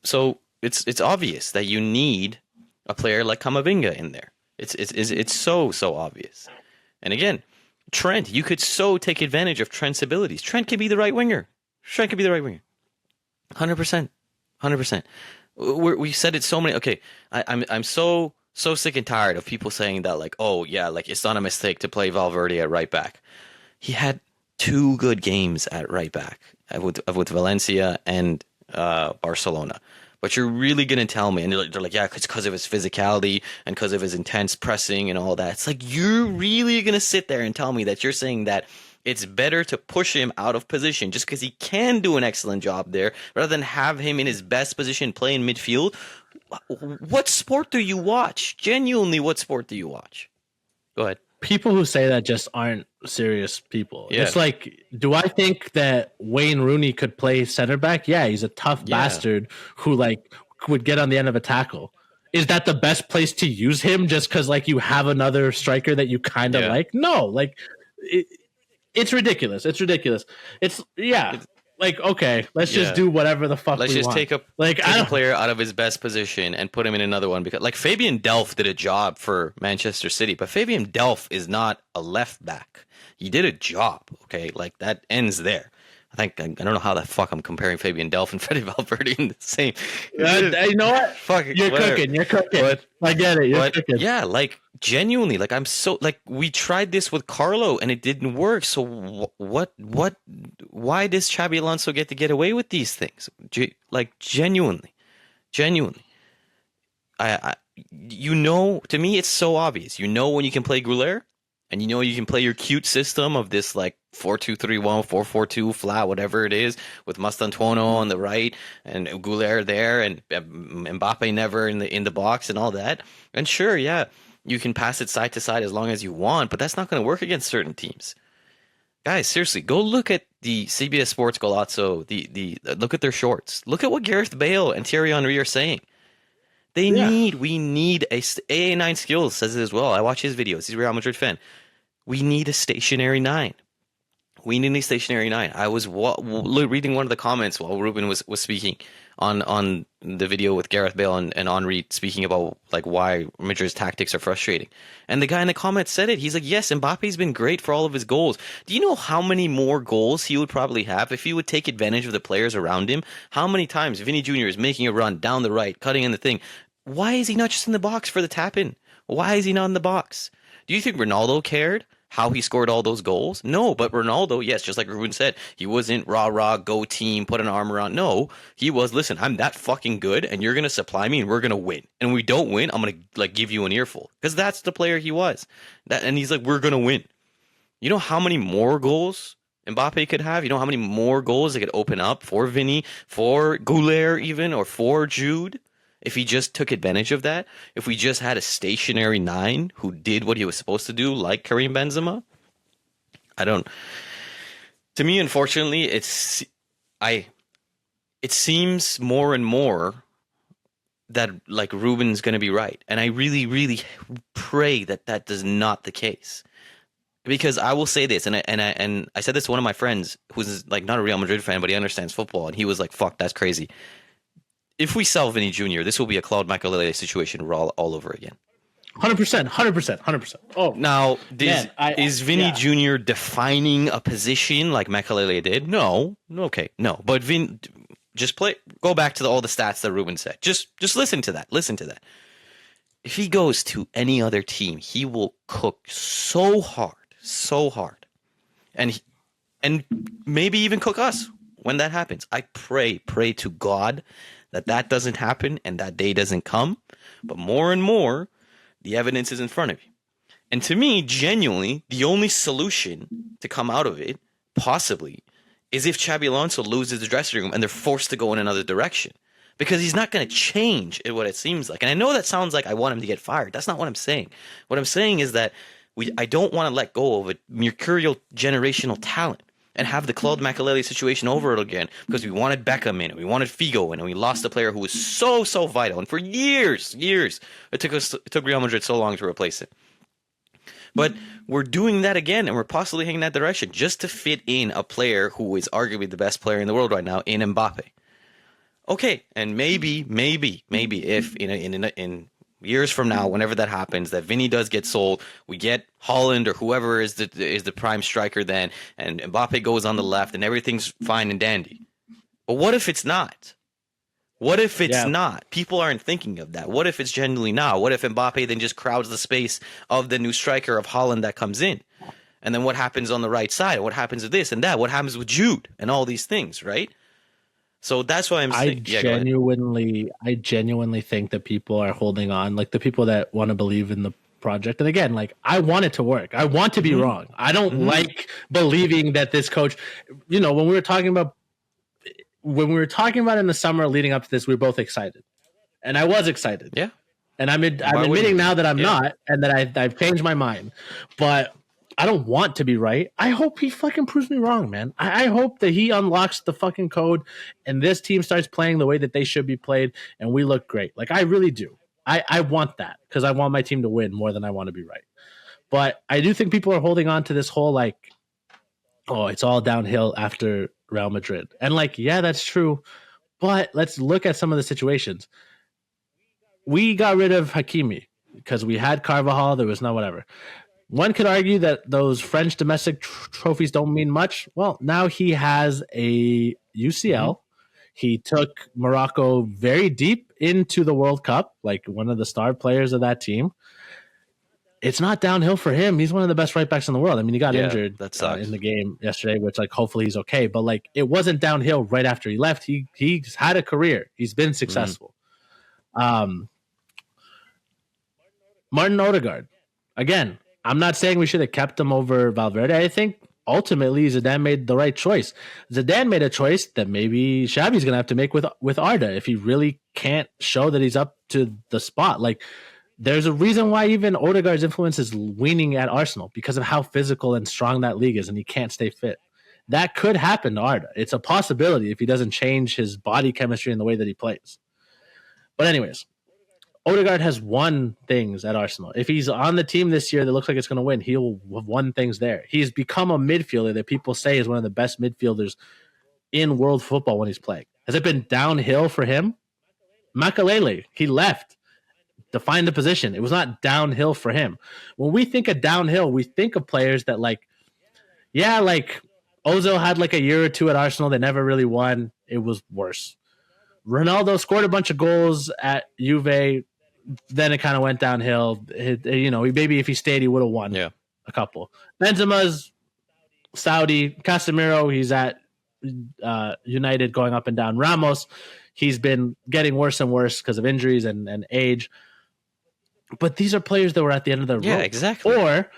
So it's obvious that you need a player like Camavinga in there. It's so obvious. And again, Trent, you could so take advantage of Trent's abilities. Trent could be the right winger. 100%. We said it so many. Okay, I'm so sick and tired of people saying that, like, oh yeah, like it's not a mistake to play Valverde at right back. He had 2 good games at right back with Valencia and Barcelona. But you're really going to tell me, and they're like, yeah, it's because of his physicality and because of his intense pressing and all that. It's like, you're really going to sit there and tell me that you're saying that it's better to push him out of position just because he can do an excellent job there rather than have him in his best position play in midfield? What sport do you watch? Genuinely, what sport do you watch? Go ahead.
People who say that just aren't serious people.
Yeah.
It's like, do I think that Wayne Rooney could play center back? Yeah, he's a tough bastard who like would get on the end of a tackle. Is that the best place to use him just because like you have another striker that you kind of like? No, like it's ridiculous. It's ridiculous. Like, okay, let's just do whatever the fuck
let's
we
just
want.
take a player out of his best position and put him in another one, because like Fabian Delph did a job for Manchester City, but Fabian Delph is not a left back. He did a job, okay? Like that ends there. I don't know how the fuck I'm comparing Fabian Delph and Fede Valverde in the same.
You know what?
Fuck it,
You're cooking. But, I get it. You're cooking.
Yeah, like genuinely, like I'm so like we tried this with Carlo and it didn't work. So what? Why does Xabi Alonso get away with these things? Like genuinely, I to me it's so obvious. When you can play Güler, and you can play your cute system of this like 4-2-3-1, 4-4-2 flat, whatever it is, with Mastantuono on the right and Güler there and Mbappe never in the box and all that. And sure, yeah, you can pass it side to side as long as you want, but that's not going to work against certain teams. Guys, seriously, go look at the CBS Sports Golazzo, look at their shorts. Look at what Gareth Bale and Thierry Henry are saying. We need AA9 Skills says it as well. I watch his videos. He's a Real Madrid fan. We need a stationary 9. I was reading one of the comments while Ruben was speaking on the video with Gareth Bale and Henry speaking about like why Madrid's tactics are frustrating. And the guy in the comments said it. He's like, yes, Mbappe's been great for all of his goals. Do you know how many more goals he would probably have if he would take advantage of the players around him? How many times Vinny Jr. is making a run down the right, cutting in the thing? Why is he not just in the box for the tap-in? Why is he not in the box? Do you think Ronaldo cared how he scored all those goals? No, but Ronaldo, yes, just like Ruben said, he wasn't rah, go team, put an arm around. No, he was, listen, I'm that fucking good and you're going to supply me and we're going to win. And when we don't win, I'm going to like give you an earful, because that's the player he was. And he's like, we're going to win. You know how many more goals Mbappe could have? You know how many more goals they could open up for Vinny, for Goulet even, or for Jude? If he just took advantage of that, if we just had a stationary 9 who did what he was supposed to do, like Karim Benzema, to me, unfortunately, it seems more and more that like Ruben's going to be right. And I really, really pray that that is not the case. Because I will say this, and I said this to one of my friends who's like not a Real Madrid fan, but he understands football, and he was like, fuck, that's crazy. If we sell Vinny Jr., this will be a Claude Makelele situation all over again.
100%. Oh,
now is Vinny Jr. defining a position like Makelele did? No. Okay, no. But go back to all the stats that Ruben said. Just listen to that. Listen to that. If he goes to any other team, he will cook so hard, and maybe even cook us when that happens. I pray to God that doesn't happen and that day doesn't come. But more and more, the evidence is in front of you. And to me, genuinely, the only solution to come out of it, possibly, is if Xabi Alonso loses the dressing room and they're forced to go in another direction. Because he's not going to change what it seems like. And I know that sounds like I want him to get fired. That's not what I'm saying. What I'm saying is that I don't want to let go of a mercurial generational talent and have the Claude Makelele situation over again, because we wanted Beckham in, and we wanted Figo in, and we lost a player who was so vital. And for years, it took Real Madrid so long to replace it. But we're doing that again, and we're possibly heading that direction just to fit in a player who is arguably the best player in the world right now in Mbappe. Okay, and maybe if in years from now, whenever that happens, that Vinny does get sold, we get Holland or whoever is the prime striker then, and Mbappe goes on the left, and everything's fine and dandy. But what if it's not? What if it's not? People aren't thinking of that. What if it's genuinely not? What if Mbappe then just crowds the space of the new striker of Holland that comes in? And then what happens on the right side? What happens with this and that? What happens with Jude and all these things, right? So that's why I'm saying.
I genuinely think that people are holding on, like the people that want to believe in the project. And again, like I want it to work. I want to be wrong. I don't like believing that this coach, when we were talking about in the summer leading up to this, we were both excited, and I was excited.
Yeah.
And I'm admitting now that I'm not, and that I've changed my mind, but I don't want to be right. I hope he fucking proves me wrong, man. I hope that he unlocks the fucking code and this team starts playing the way that they should be played and we look great. Like, I really do. I want that because I want my team to win more than I want to be right. But I do think people are holding on to this whole, like, oh, it's all downhill after Real Madrid. And, like, yeah, that's true. But let's look at some of the situations. We got rid of Hakimi because we had Carvajal. There was no whatever. One could argue that those French domestic trophies don't mean much. Well, now he has a UCL. He took Morocco very deep into the World Cup, like one of the star players of that team. It's not downhill for him. He's one of the best right backs in the world. I mean, he got injured in the game yesterday, which, like, hopefully he's okay. But, like, it wasn't downhill right after he left. He's had a career. He's been successful. Martin Odegaard, again, I'm not saying we should have kept him over Valverde. I think ultimately Zidane made the right choice. Zidane made a choice that maybe Xabi's going to have to make with Arda if he really can't show that he's up to the spot. Like, there's a reason why even Odegaard's influence is waning at Arsenal because of how physical and strong that league is, and he can't stay fit. That could happen to Arda. It's a possibility if he doesn't change his body chemistry and the way that he plays. But anyways, Odegaard has won things at Arsenal. If he's on the team this year that looks like it's going to win, he'll have won things there. He's become a midfielder that people say is one of the best midfielders in world football when he's playing. Has it been downhill for him? Makelele, he left to find the position. It was not downhill for him. When we think of downhill, we think of players that, like, like Ozil had like a year or two at Arsenal. They never really won. It was worse. Ronaldo scored a bunch of goals at Juve. then it kind of went downhill. Maybe if he stayed, he would have won a couple. Benzema's Saudi. Casemiro, he's at United, going up and down. Ramos, he's been getting worse and worse because of injuries and age. But these are players that were at the end of their rope.
Yeah, exactly.
Or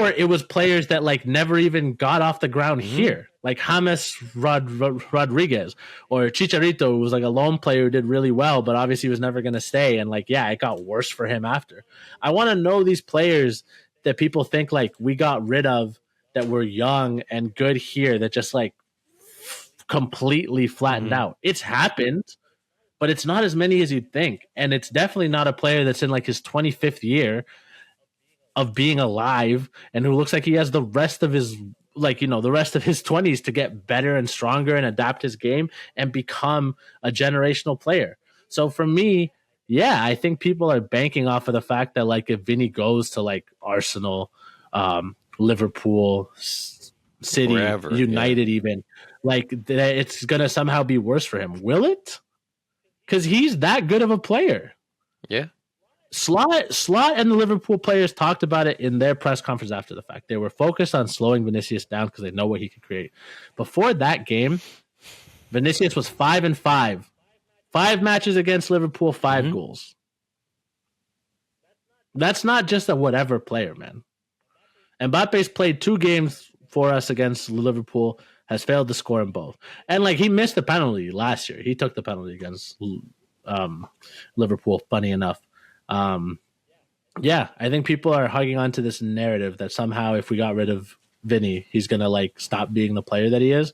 it was players that like never even got off the ground here, like James Rodriguez or Chicharito, who was like a lone player who did really well, but obviously was never going to stay. And like, it got worse for him after. I want to know these players that people think like we got rid of that were young and good here that just like completely flattened out. It's happened. But it's not as many as you'd think. And it's definitely not a player that's in like his 25th year of being alive and who looks like he has the rest of his 20s to get better and stronger and adapt his game and become a generational player. So for me, I think people are banking off of the fact that like if Vinny goes to like Arsenal, Liverpool, City, wherever, United even, like it's going to somehow be worse for him. Will it? Because he's that good of a player.
Yeah.
Slot and the Liverpool players talked about it in their press conference after the fact. They were focused on slowing Vinicius down because they know what he could create. Before that game, Vinicius was 5-5. 5 matches against Liverpool, 5 goals. That's not just a whatever player, man. Mbappe's played 2 games for us against Liverpool, has failed to score in both. And like he missed the penalty last year. He took the penalty against Liverpool, funny enough. I think people are hugging onto this narrative that somehow if we got rid of Vinny, he's going to like stop being the player that he is.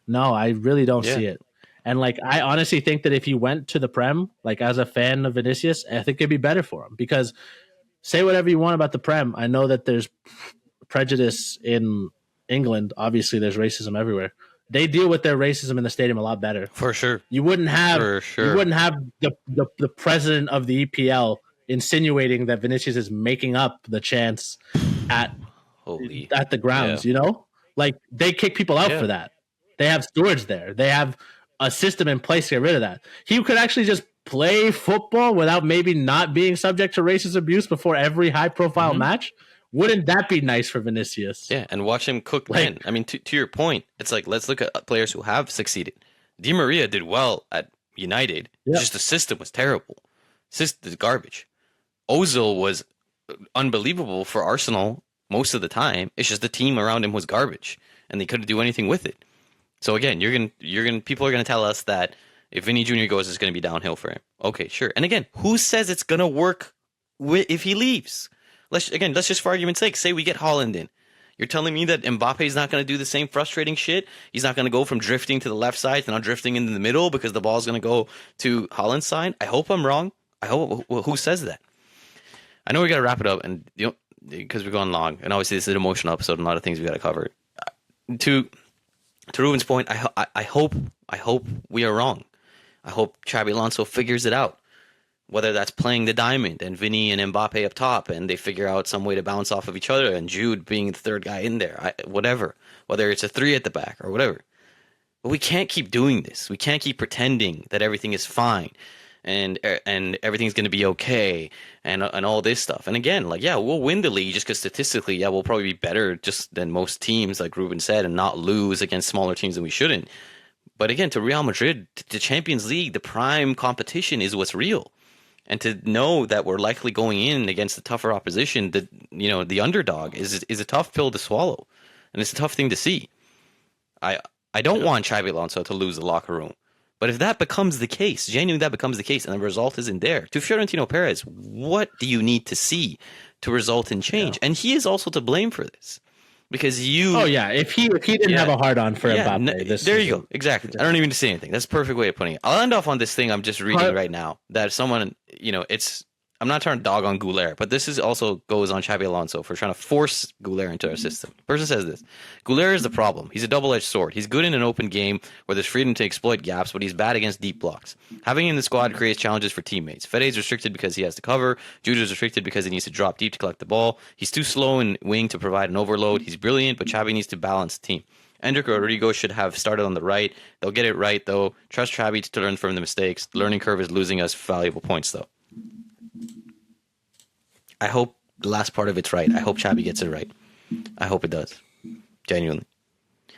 No, I really don't see it. And like I honestly think that if he went to the Prem, like as a fan of Vinicius, I think it'd be better for him because say whatever you want about the Prem. I know that there's prejudice in England. Obviously there's racism everywhere. They deal with their racism in the stadium a lot better.
For sure.
You wouldn't have the president of the EPL insinuating that Vinicius is making up the chance at the grounds, you know? Like they kick people out for that. They have stewards there. They have a system in place to get rid of that. He could actually just play football without maybe not being subject to racist abuse before every high profile match. Wouldn't that be nice for Vinicius?
Yeah, and watch him cook men. I mean, to your point, it's like, let's look at players who have succeeded. Di Maria did well at United. Yeah. Just the system was terrible. System is garbage. Ozil was unbelievable for Arsenal most of the time. It's just the team around him was garbage, and they couldn't do anything with it. So again, people are gonna tell us that if Vinny Jr. goes, it's gonna be downhill for him. Okay, sure. And again, who says it's gonna work if he leaves? Let's just for argument's sake, say we get Haaland in. You're telling me that Mbappe's not going to do the same frustrating shit? He's not going to go from drifting to the left side to now drifting into the middle because the ball's going to go to Haaland's side? I hope I'm wrong. Who says that? I know we got to wrap it up, and because we're going long, and obviously this is an emotional episode, and a lot of things we got to cover. To Ruben's point, I hope we are wrong. I hope Xabi Alonso figures it out. Whether that's playing the diamond and Vinny and Mbappe up top and they figure out some way to bounce off of each other and Jude being the third guy in there, whatever. Whether it's a 3 at the back or whatever. But we can't keep doing this. We can't keep pretending that everything is fine and everything's going to be okay and all this stuff. And again, we'll win the league just because statistically, we'll probably be better just than most teams, like Ruben said, and not lose against smaller teams than we shouldn't. But again, to Real Madrid, the Champions League, the prime competition is what's real. And to know that we're likely going in against the tougher opposition, the underdog is a tough pill to swallow, and it's a tough thing to see. I don't want Xabi Alonso to lose the locker room, but if that becomes the case, genuinely that becomes the case, and the result isn't there, to Florentino Perez, what do you need to see to result in change? Yeah. And he is also to blame for this. Because
if he didn't have a hard on for Mbappe,
there you go. Exactly. I don't even need to say anything. That's a perfect way of putting it. I'll end off on this thing I'm just reading right now. That someone, I'm not trying to dog on Goulart, but this is also goes on Xabi Alonso for trying to force Goulart into our system. Person says this: Goulart is the problem. He's a double-edged sword. He's good in an open game where there's freedom to exploit gaps, but he's bad against deep blocks. Having him in the squad creates challenges for teammates. Fede's restricted because he has to cover. Jude is restricted because he needs to drop deep to collect the ball. He's too slow in wing to provide an overload. He's brilliant, but Xabi needs to balance the team. Endrick Rodrigo should have started on the right. They'll get it right, though. Trust Xabi to learn from the mistakes. The learning curve is losing us valuable points, though. I hope the last part of it's right. I hope Xabi gets it right. I hope it does. Genuinely.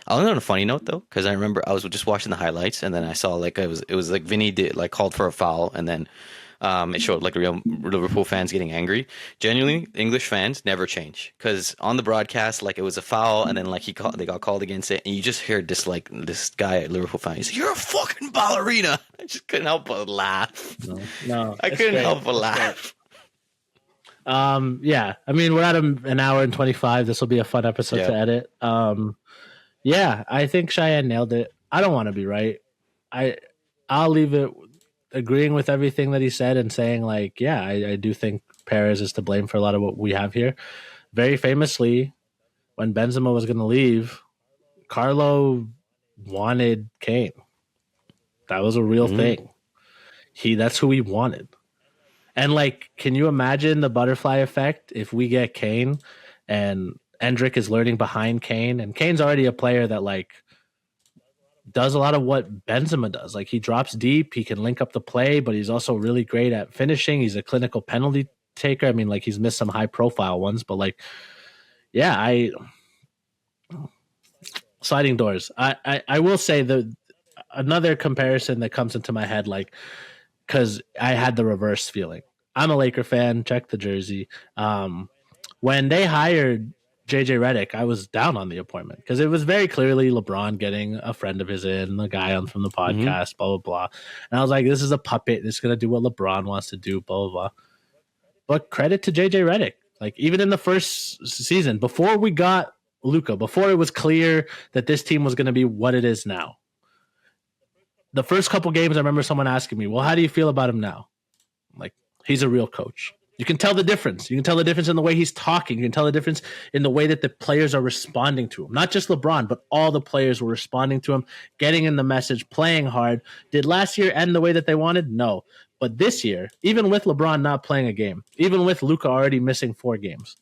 I'll end on a funny note though, because I remember I was just watching the highlights and then I saw like it was like Vinny did like called for a foul and then it showed like real Liverpool fans getting angry. Genuinely, English fans never change because on the broadcast like it was a foul and then like they got called against it and you just heard this guy at Liverpool fan. He's like, "You're a fucking ballerina." I just couldn't help but laugh.
No,
I couldn't help but laugh.
Yeah, I mean we're at an hour and 25. This will be a fun episode to edit. Yeah, I think Cheyenne nailed it. I don't want to be right. I'll leave it agreeing with everything that he said and saying like, yeah, I do think Perez is to blame for a lot of what we have here. Very famously, when Benzema was going to leave, Carlo wanted Kane. That was a real thing. That's who he wanted. And like, can you imagine the butterfly effect if we get Kane and Endrick is learning behind Kane, and Kane's already a player that like does a lot of what Benzema does. Like he drops deep, he can link up the play, but he's also really great at finishing. He's a clinical penalty taker. I mean, like he's missed some high profile ones, but like, yeah, sliding doors. I will say another comparison that comes into my head, like, because I had the reverse feeling. I'm a Laker fan. Check the jersey. When they hired JJ Redick, I was down on the appointment because it was very clearly LeBron getting a friend of his in, the guy on from the podcast, blah, blah, blah. And I was like, this is a puppet. It's going to do what LeBron wants to do, blah, blah, blah. But credit to JJ Redick. Like, even in the first season, before we got Luka, before it was clear that this team was going to be what it is now, the first couple games, I remember someone asking me, well, how do you feel about him now? I'm like, he's a real coach. You can tell the difference. You can tell the difference in the way he's talking. You can tell the difference in the way that the players are responding to him. Not just LeBron, but all the players were responding to him, getting in the message, playing hard. Did last year end the way that they wanted? No. But this year, even with LeBron not playing a game, even with Luka already missing 4 games,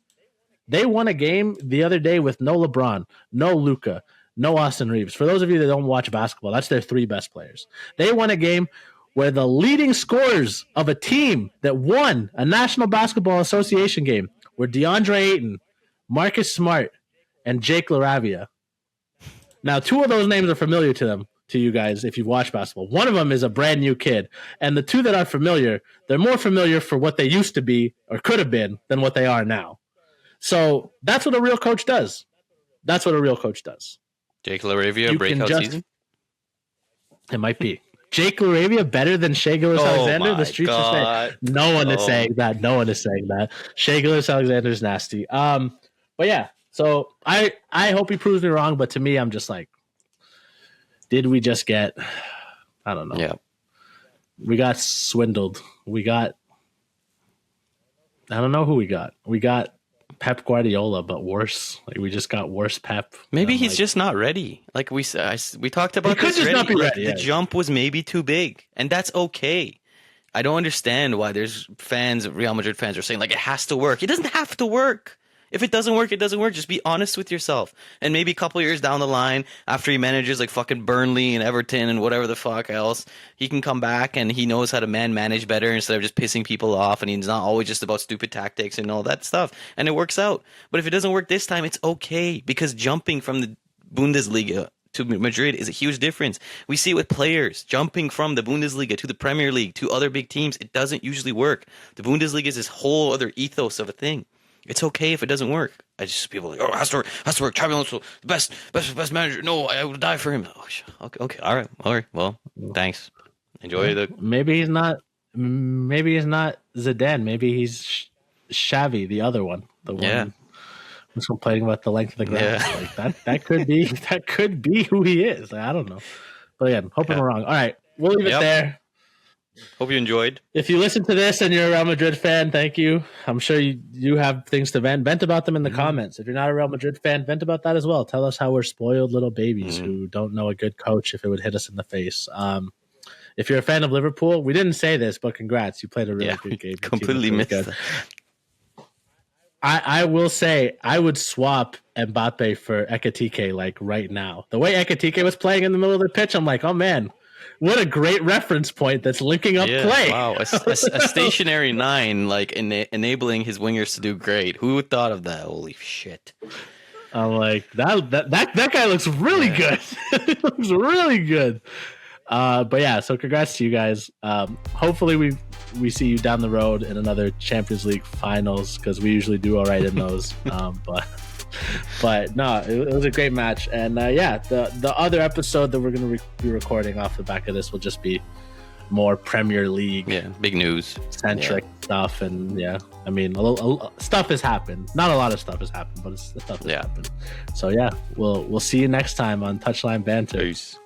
they won a game the other day with no LeBron, no Luka, no Austin Reeves. For those of you that don't watch basketball, that's their 3 best players. They won a game where the leading scorers of a team that won a National Basketball Association game were DeAndre Ayton, Marcus Smart, and Jake LaRavia. Now, 2 of those names are familiar to you guys if you've watched basketball. One of them is a brand new kid, and the 2 that are familiar, they're more familiar for what they used to be or could have been than what they are now. So that's what a real coach does. That's what a real coach does.
Jake LaRavia, breakout season?
It might be. Jake LaRavia better than Shai Gilgeous-Alexander? The streets are saying no one is saying that. No one is saying that. Shai Gilgeous-Alexander is nasty. But yeah, so I hope he proves me wrong, but to me, I'm just like, did we just get, I don't know.
Yeah.
We got swindled. I don't know who we got. We got Pep Guardiola, but worse. Like we just got worse Pep.
Maybe he's just not ready. Like we talked about,
he could
this
just
already.
not be
like,
ready.
The jump was maybe too big, and that's okay. I don't understand why there's Real Madrid fans are saying like it has to work. It doesn't have to work. If it doesn't work, it doesn't work. Just be honest with yourself. And maybe a couple years down the line, after he manages like fucking Burnley and Everton and whatever the fuck else, he can come back and he knows how to manage better instead of just pissing people off. And he's not always just about stupid tactics and all that stuff. And it works out. But if it doesn't work this time, it's okay. Because jumping from the Bundesliga to Madrid is a huge difference. We see it with players jumping from the Bundesliga to the Premier League to other big teams. It doesn't usually work. The Bundesliga is this whole other ethos of a thing. It's okay if it doesn't work. People are like, oh, it has to work. Xabi Alonso, the best manager. No, I would die for him. Oh, okay, all right. Well, thanks. Enjoy the.
Maybe he's not Zidane. Maybe he's Xavi, the other one. The one who's complaining about the length of the grass. Yeah. Like that could be who he is. Like, I don't know. But again, hoping we're wrong. All right, we'll leave it there.
Hope you enjoyed.
If you listen to this and you're a Real Madrid fan, thank you. I'm sure you have things to vent about them in the comments. If you're not a Real Madrid fan, vent about that as well. Tell us how we're spoiled little babies who don't know a good coach if it would hit us in the face. If you're a fan of Liverpool, we didn't say this, but congrats. You played a really good game.
Completely missed that.
I will say I would swap Mbappe for Ekitike like right now. The way Ekitike was playing in the middle of the pitch, I'm like, oh man. What a great reference point that's linking up play.
Wow, a stationary 9, like enabling his wingers to do great. Who would thought of that? Holy shit!
I'm like that guy looks really good. He looks really good. But yeah, so congrats to you guys. Hopefully we see you down the road in another Champions League finals, because we usually do all right in those. But no, it was a great match. And the other episode that we're going to be recording off the back of this will just be more Premier League,
big news
centric stuff. And I mean, stuff has happened. Not a lot of stuff has happened, but stuff has happened. So we'll see you next time on Touchline Banter.
Peace.